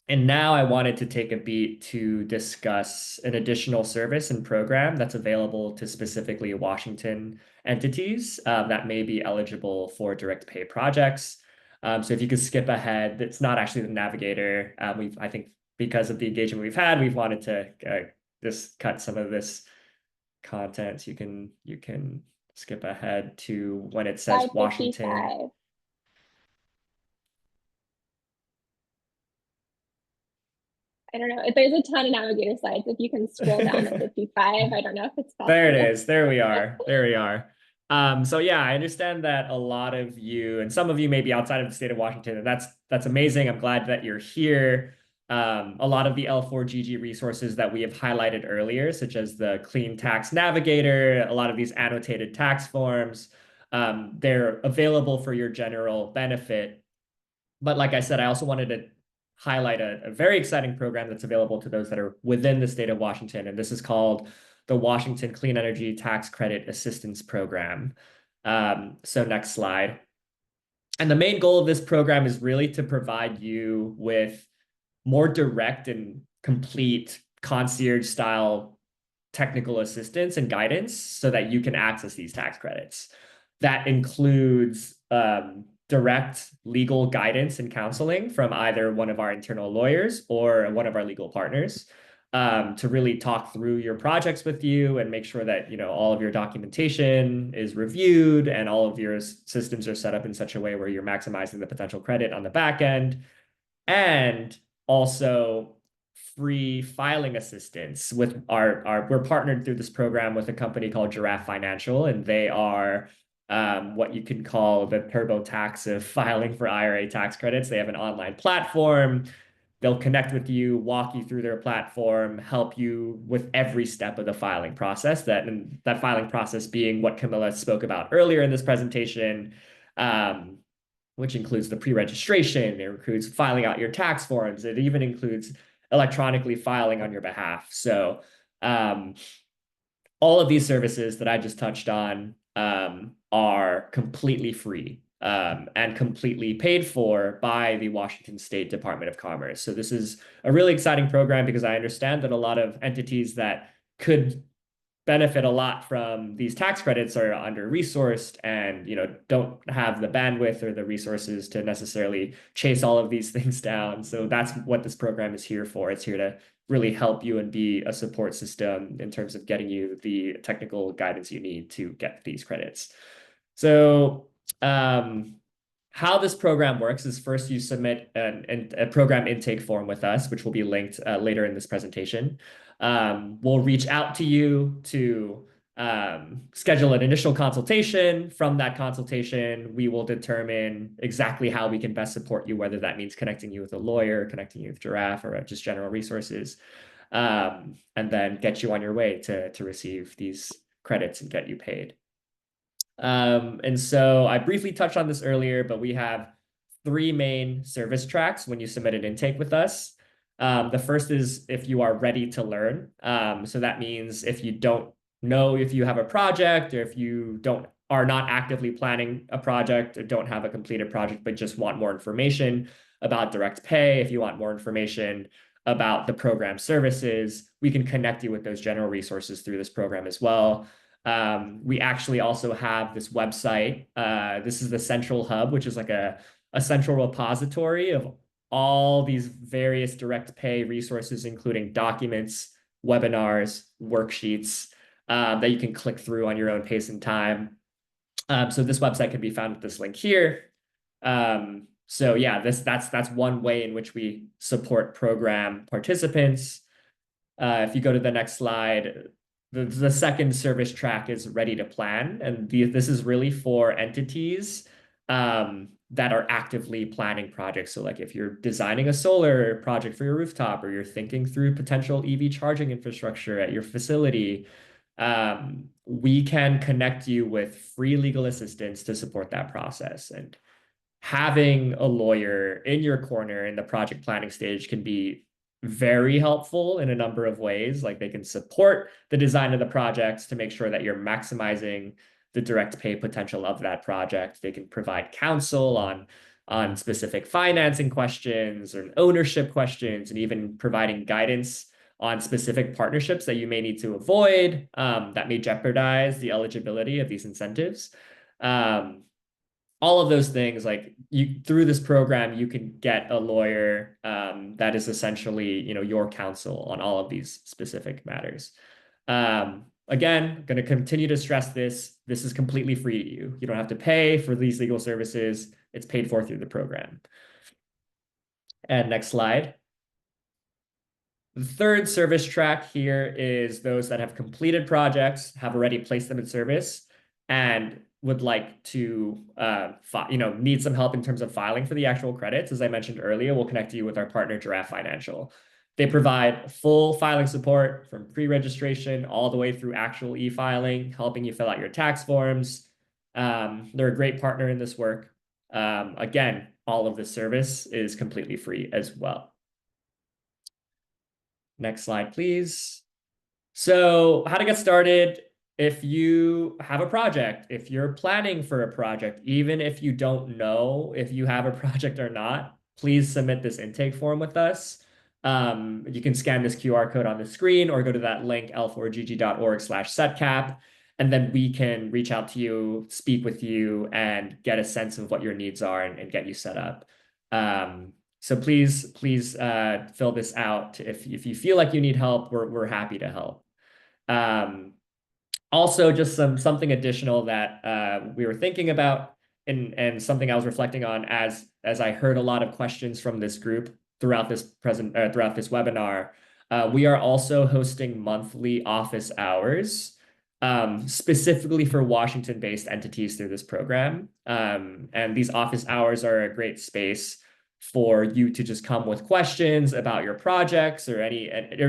And now I wanted to take a beat to discuss an additional service and program that's available to specifically Washington entities that may be eligible for direct pay projects. So if you could skip ahead, it's not actually the navigator. I think because of the engagement we've had, we've wanted to just cut some of this content. So you can skip ahead to when it says Washington. I don't know. There's a ton of navigator slides. If you can scroll down to 55, I don't know if it's possible. There it is. There we are. There we are. So yeah, I understand that a lot of you, and some of you may be outside of the state of Washington, and that's amazing. I'm glad that you're here. A lot of the L4GG resources that we have highlighted earlier, such as the Clean Tax Navigator, a lot of these annotated tax forms, they're available for your general benefit. But like I said, I also wanted to highlight a very exciting program that's available to those that are within the state of Washington. And this is called the Washington Clean Energy Tax Credit Assistance Program. So next slide. And the main goal of this program is really to provide you with more direct and complete concierge style technical assistance and guidance so that you can access these tax credits. That includes direct legal guidance and counseling from either one of our internal lawyers or one of our legal partners to really talk through your projects with you and make sure that all of your documentation is reviewed and all of your systems are set up in such a way where you're maximizing the potential credit on the back end. And also free filing assistance with we're partnered through this program with a company called Giraffe Financial, and they are what you can call the TurboTax of filing for IRA tax credits. They have an online platform. They'll connect with you, walk you through their platform, help you with every step of the filing process. That filing process being what Camilla spoke about earlier in this presentation, which includes the pre-registration. It includes filing out your tax forms. It even includes electronically filing on your behalf. So all of these services that I just touched on are completely free and completely paid for by the Washington State Department of Commerce. So this is a really exciting program because I understand that a lot of entities that could benefit a lot from these tax credits are under-resourced and don't have the bandwidth or the resources to necessarily chase all of these things down. So that's what this program is here for. It's here to really help you and be a support system in terms of getting you the technical guidance you need to get these credits. So how this program works is first you submit a program intake form with us, which will be linked later in this presentation. We'll reach out to you to schedule an initial consultation. From that consultation, we will determine exactly how we can best support you, whether that means connecting you with a lawyer, connecting you with Giraffe, or just general resources, and then get you on your way to receive these credits and get you paid. And so I briefly touched on this earlier, but we have 3 main service tracks when you submit an intake with us. The first is if you are ready to learn. So that means if you don't know if you have a project, or if you are not actively planning a project or don't have a completed project, but just want more information about direct pay, if you want more information about the program services, we can connect you with those general resources through this program as well. We actually also have this website. This is the Central Hub, which is like a central repository of all these various direct pay resources, including documents, webinars, worksheets that you can click through on your own pace and time. So this website can be found at this link here. So yeah, that's one way in which we support program participants. If you go to the next slide, the second service track is ready to plan. And this is really for entities that are actively planning projects. So like if you're designing a solar project for your rooftop, or you're thinking through potential EV charging infrastructure at your facility, we can connect you with free legal assistance to support that process. And having a lawyer in your corner in the project planning stage can be very helpful in a number of ways. Like they can support the design of the projects to make sure that you're maximizing the direct pay potential of that project. They can provide counsel on specific financing questions or ownership questions, and even providing guidance on specific partnerships that you may need to avoid that may jeopardize the eligibility of these incentives. All of those things, like through this program, you can get a lawyer that is essentially, your counsel on all of these specific matters. Again, I'm going to continue to stress this. This is completely free to you. You don't have to pay for these legal services. It's paid for through the program. And next slide. The third service track here is those that have completed projects, have already placed them in service, and would like to, need some help in terms of filing for the actual credits. As I mentioned earlier, we'll connect you with our partner, Giraffe Financial. They provide full filing support from pre-registration all the way through actual e-filing, helping you fill out your tax forms. They're a great partner in this work. Again, all of this service is completely free as well. Next slide, please. So how to get started. If you have a project, if you're planning for a project, even if you don't know if you have a project or not, please submit this intake form with us. You can scan this QR code on the screen or go to that link, l4gg.org/setcap, and then we can reach out to you, speak with you, and get a sense of what your needs are and get you set up. So please fill this out. If you feel like you need help, we're happy to help. Also, just something additional that we were thinking about, and something I was reflecting on as I heard a lot of questions from this group throughout this webinar. We are also hosting monthly office hours, specifically for Washington-based entities through this program. And these office hours are a great space for you to just come with questions about your projects or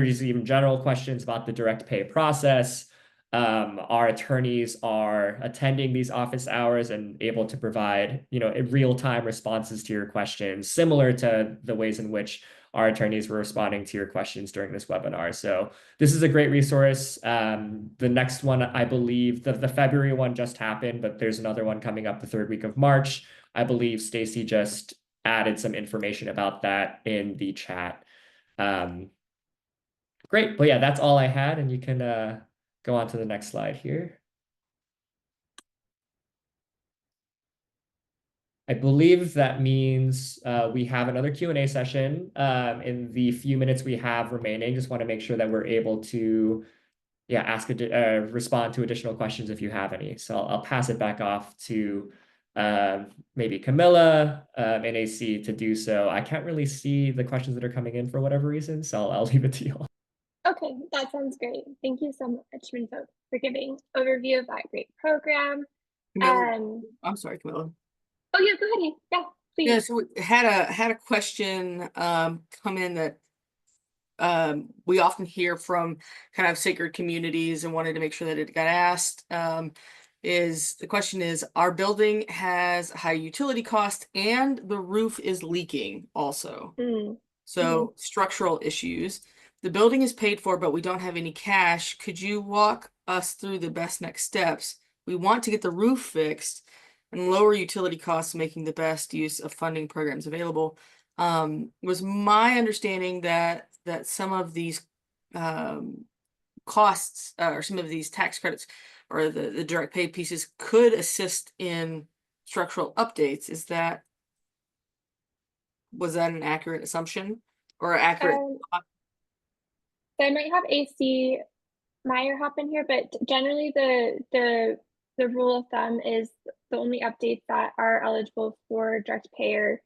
just even general questions about the direct pay process. Our attorneys are attending these office hours and able to provide, real-time responses to your questions, similar to the ways in which our attorneys were responding to your questions during this webinar. So this is a great resource. The next one, I believe, the February one just happened, but there's another one coming up the third week of March. I believe Stacy just added some information about that in the chat. Great, but yeah, that's all I had, and you can go on to the next slide here. I believe that means we have another Q&A session in the few minutes we have remaining. Just want to make sure that we're able to respond to additional questions if you have any. So I'll pass it back off to maybe Camilla, NAC, to do so. I can't really see the questions that are coming in for whatever reason, so I'll leave it to you all. Okay, that sounds great. Thank you so much, Minto, for giving overview of that great program. I'm sorry, Camilla. Oh yeah, go ahead. Yeah, please. Yeah, so we had a question come in that we often hear from kind of sacred communities, and wanted to make sure that it got asked. The question is, our building has high utility cost and the roof is leaking also. So structural issues. The building is paid for, but we don't have any cash. Could you walk us through the best next steps? We want to get the roof fixed and lower utility costs, making the best use of funding programs available. Was my understanding that some of these costs or some of these tax credits or the direct pay pieces could assist in structural updates. Was that an accurate assumption or accurate? So I might have AC Meyer hop in here, but generally the rule of thumb is the only updates that are eligible for direct pay are,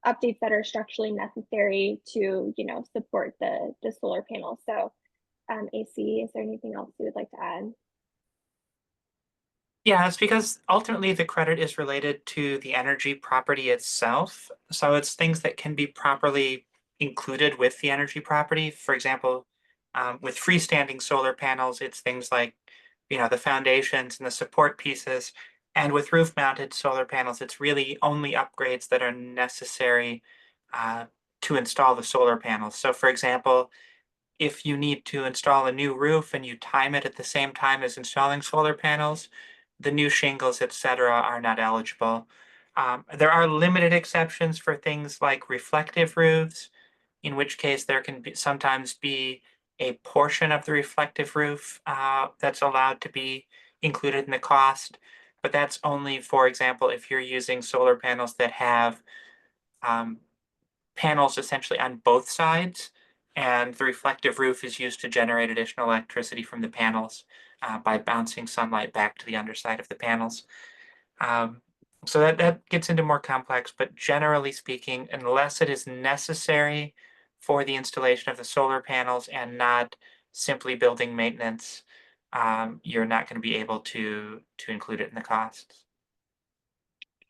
updates that are structurally necessary to, support the solar panel. So AC, is there anything else you would like to add? Yeah, it's because ultimately the credit is related to the energy property itself. So it's things that can be properly included with the energy property. For example, with freestanding solar panels, it's things like, the foundations and the support pieces. And with roof-mounted solar panels, it's really only upgrades that are necessary to install the solar panels. So for example, if you need to install a new roof and you time it at the same time as installing solar panels, the new shingles, etc., are not eligible. There are limited exceptions for things like reflective roofs, in which case there can sometimes be a portion of the reflective roof that's allowed to be included in the cost. But that's only, for example, if you're using solar panels that have panels essentially on both sides, and the reflective roof is used to generate additional electricity from the panels by bouncing sunlight back to the underside of the panels. So that gets into more complex, but generally speaking, unless it is necessary for the installation of the solar panels and not simply building maintenance, you're not going to be able to include it in the costs.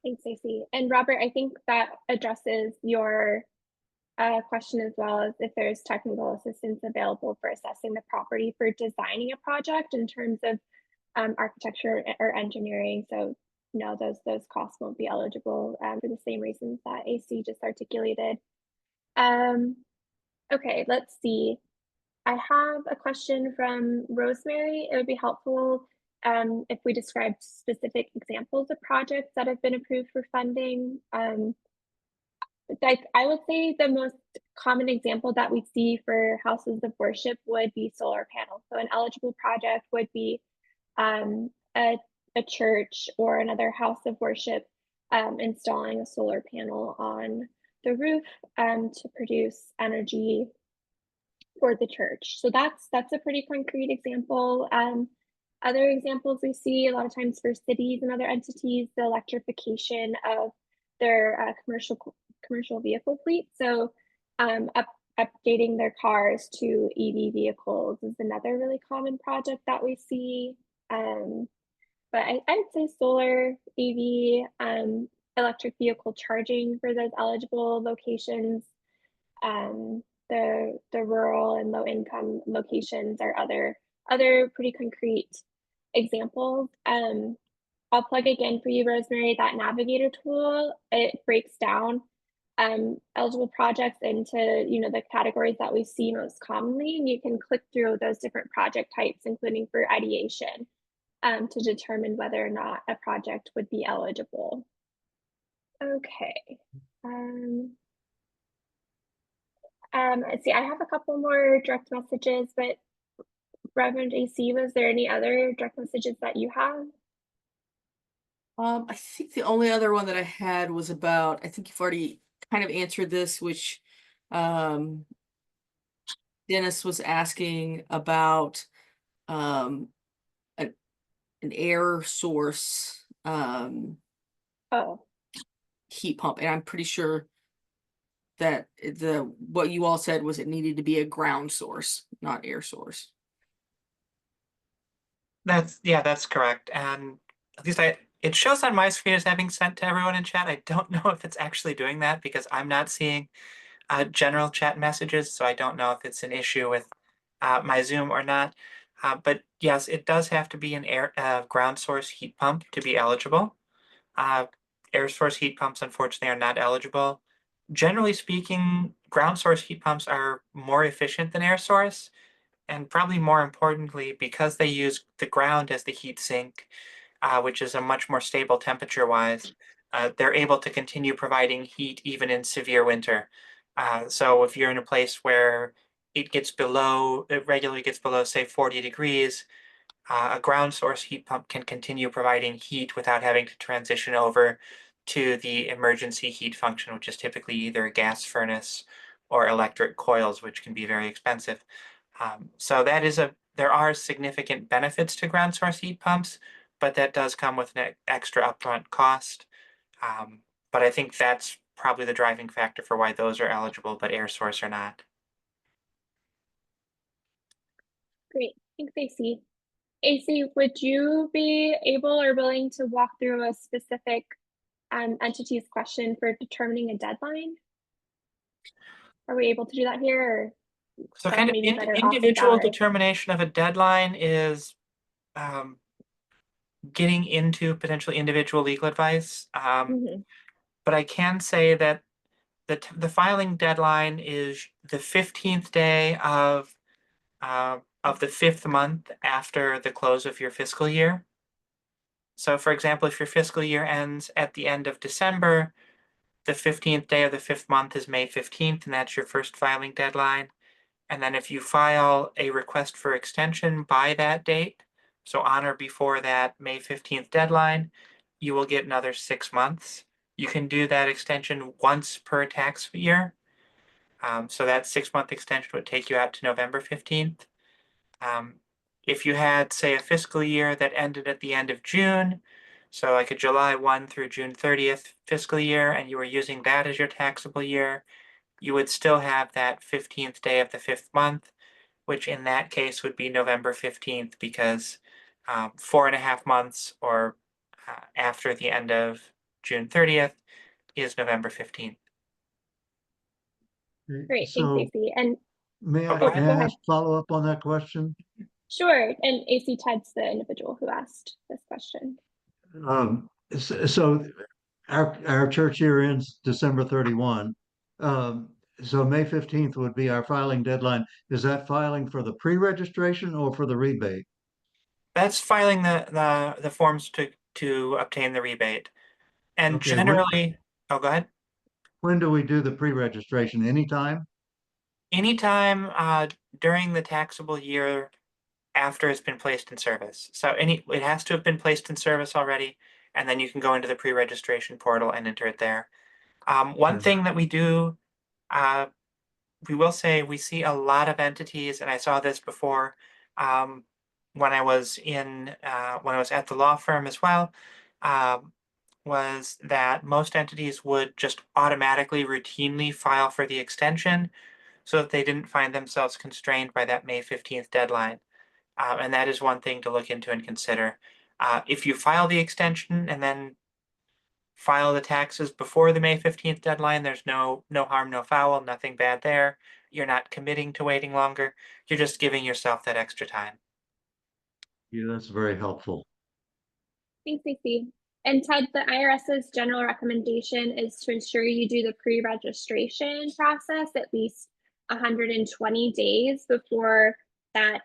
Thanks, Stacey. And Robert, I think that addresses your question as well, as if there's technical assistance available for assessing the property for designing a project in terms of architecture or engineering. So no, those costs won't be eligible for the same reasons that AC just articulated. Okay, let's see. I have a question from Rosemary. It would be helpful if we described specific examples of projects that have been approved for funding. I would say the most common example that we see for houses of worship would be solar panels. So an eligible project would be a church or another house of worship installing a solar panel on the roof to produce energy for the church. So that's a pretty concrete example. Other examples we see a lot of times for cities and other entities, the electrification of their commercial vehicle fleet. So updating their cars to EV vehicles is another really common project that we see. But I'd say solar, EV, electric vehicle charging for those eligible locations. The rural and low income locations are other pretty concrete examples. I'll plug again for you, Rosemary, that navigator tool. It breaks down eligible projects into the categories that we see most commonly, and you can click through those different project types, including for ideation, to determine whether or not a project would be eligible. Okay. Let's see, I have a couple more direct messages, but Reverend AC, was there any other direct messages that you have? I think the only other one that I had was about, I think you've already kind of answered this, which Dennis was asking about an air source heat pump. And I'm pretty sure that what you all said was it needed to be a ground source, not air source. That's correct. And at least it shows on my screen as having sent to everyone in chat. I don't know if it's actually doing that because I'm not seeing general chat messages, so I don't know if it's an issue with my Zoom or not. But yes, it does have to be an ground source heat pump to be eligible. Air source heat pumps, unfortunately, are not eligible. Generally speaking, ground source heat pumps are more efficient than air source. And probably more importantly, because they use the ground as the heat sink, which is a much more stable temperature-wise, they're able to continue providing heat even in severe winter. So if you're in a place where it regularly gets below, say, 40 degrees, A ground source heat pump can continue providing heat without having to transition over to the emergency heat function, which is typically either a gas furnace or electric coils, which can be very expensive. So there are significant benefits to ground source heat pumps, but that does come with an extra upfront cost. But I think that's probably the driving factor for why those are eligible, but air source are not. Great, thanks, AC. AC, would you be able or willing to walk through a specific entity's question for determining a deadline? Are we able to do that here? Or so kind of individual determination of a deadline is getting into potential individual legal advice. But I can say that the filing deadline is the 15th day of the 5th month after the close of your fiscal year. So for example, if your fiscal year ends at the end of December, the 15th day of the 5th month is May 15th, and that's your first filing deadline. And then if you file a request for extension by that date, so on or before that May 15th deadline, you will get another 6 months. You can do that extension once per tax year. So that 6-month extension would take you out to November 15th. If you had, say, a fiscal year that ended at the end of June, so like a July 1 through June 30th fiscal year, and you were using that as your taxable year, you would still have that 15th day of the 5th month, which in that case would be November 15th, because 4.5 months or after the end of June 30th is November 15th. Great, So thanks, AC. And may I go ahead. follow up on that question? Sure, and AC Ted's the individual who asked this question. So our church year ends December 31. So May 15th would be our filing deadline. Is that filing for the pre-registration or for the rebate? That's filing the forms to obtain the rebate. And Okay, generally, oh, go ahead. When do we do the pre-registration? Anytime? Anytime during the taxable year after it's been placed in service. So it has to have been placed in service already, and then you can go into the pre-registration portal and enter it there. One thing that we do, we will say we see a lot of entities, and I saw this before when I was at the law firm as well, was that most entities would just automatically routinely file for the extension so that they didn't find themselves constrained by that May 15th deadline. And that is one thing to look into and consider. If you file the extension and then file the taxes before the May 15th deadline, there's no harm, no foul, nothing bad there. You're not committing to waiting longer. You're just giving yourself that extra time. Yeah, that's very helpful. Thanks, AC. And Ted, the IRS's general recommendation is to ensure you do the pre-registration process at least 120 days before that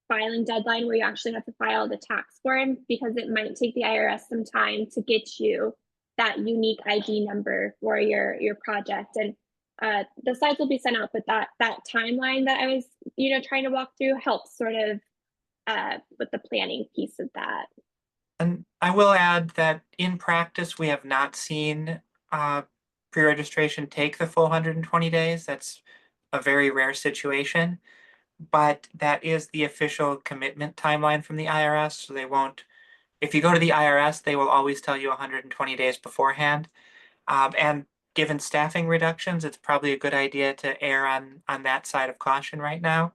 filing deadline where you actually have to file the tax form, because it might take the IRS some time to get you that unique ID number for your project. And the slides will be sent out, but that timeline that I was trying to walk through helps sort of with the planning piece of that. And I will add that in practice, we have not seen pre-registration take the full 120 days. That's a very rare situation, but that is the official commitment timeline from the IRS. So they won't, if you go to the IRS, they will always tell you 120 days beforehand. And given staffing reductions, it's probably a good idea to err on that side of caution right now.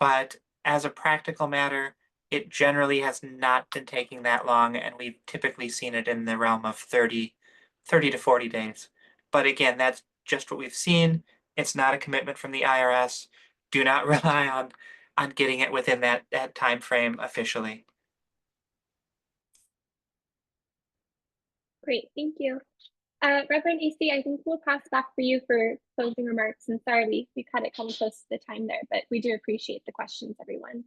But as a practical matter, it generally has not been taking that long, and we've typically seen it in the realm of 30 to 40 days. But again, that's just what we've seen. It's not a commitment from the IRS. Do not rely on getting it within that time frame officially. Great, thank you. Reverend AC, I think we'll pass back for you for closing remarks. And sorry, we cut it kind of close to the time there, but we do appreciate the questions, everyone.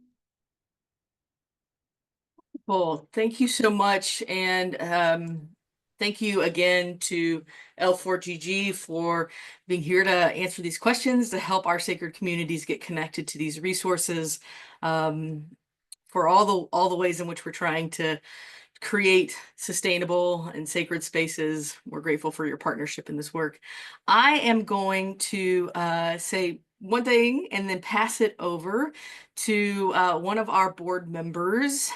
Well, thank you so much. And thank you again to L4GG for being here to answer these questions, to help our sacred communities get connected to these resources. for all the ways in which we're trying to create sustainable and sacred spaces. We're grateful for your partnership in this work. I am going to say one thing and then pass it over to one of our board members,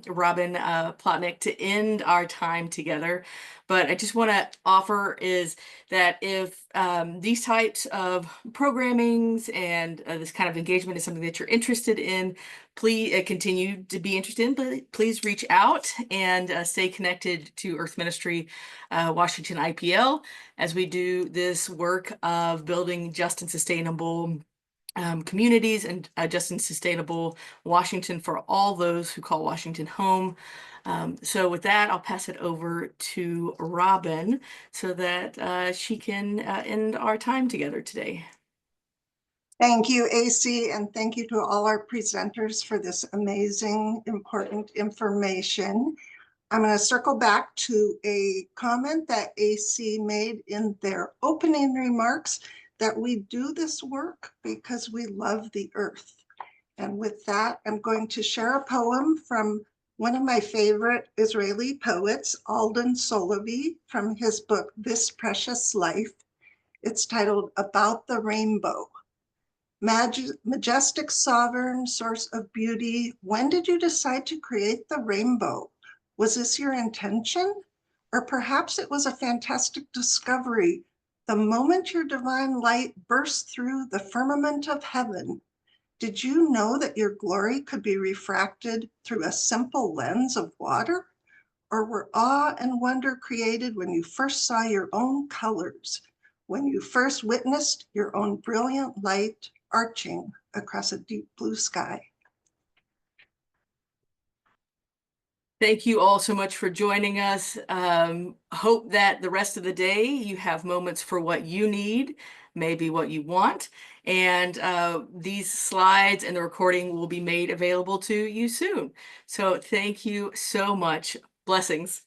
Robin Plotnick, to end our time together. But I just want to offer is that if these types of programmings and this kind of engagement is something that you're interested in, please continue to be interested in, but please reach out and stay connected to Earth Ministry Washington IPL as we do this work of building just and sustainable communities and just and sustainable Washington for all those who call Washington home. So with that, I'll pass it over to Robin so that she can end our time together today. Thank you, AC, and thank you to all our presenters for this amazing, important information. I'm going to circle back to a comment that AC made in their opening remarks, that we do this work because we love the earth. And with that, I'm going to share a poem from one of my favorite Israeli poets, Alden Solovey, from his book, This Precious Life. It's titled About the Rainbow. Majestic, sovereign source of beauty, when did you decide to create the rainbow? Was this your intention? Or perhaps it was a fantastic discovery the moment your divine light burst through the firmament of heaven. Did you know that your glory could be refracted through a simple lens of water? Or were awe and wonder created when you first saw your own colors, when you first witnessed your own brilliant light arching across a deep blue sky? Thank you all so much for joining us. Hope that the rest of the day you have moments for what you need, maybe what you want. And these slides and the recording will be made available to you soon. So thank you so much. Blessings.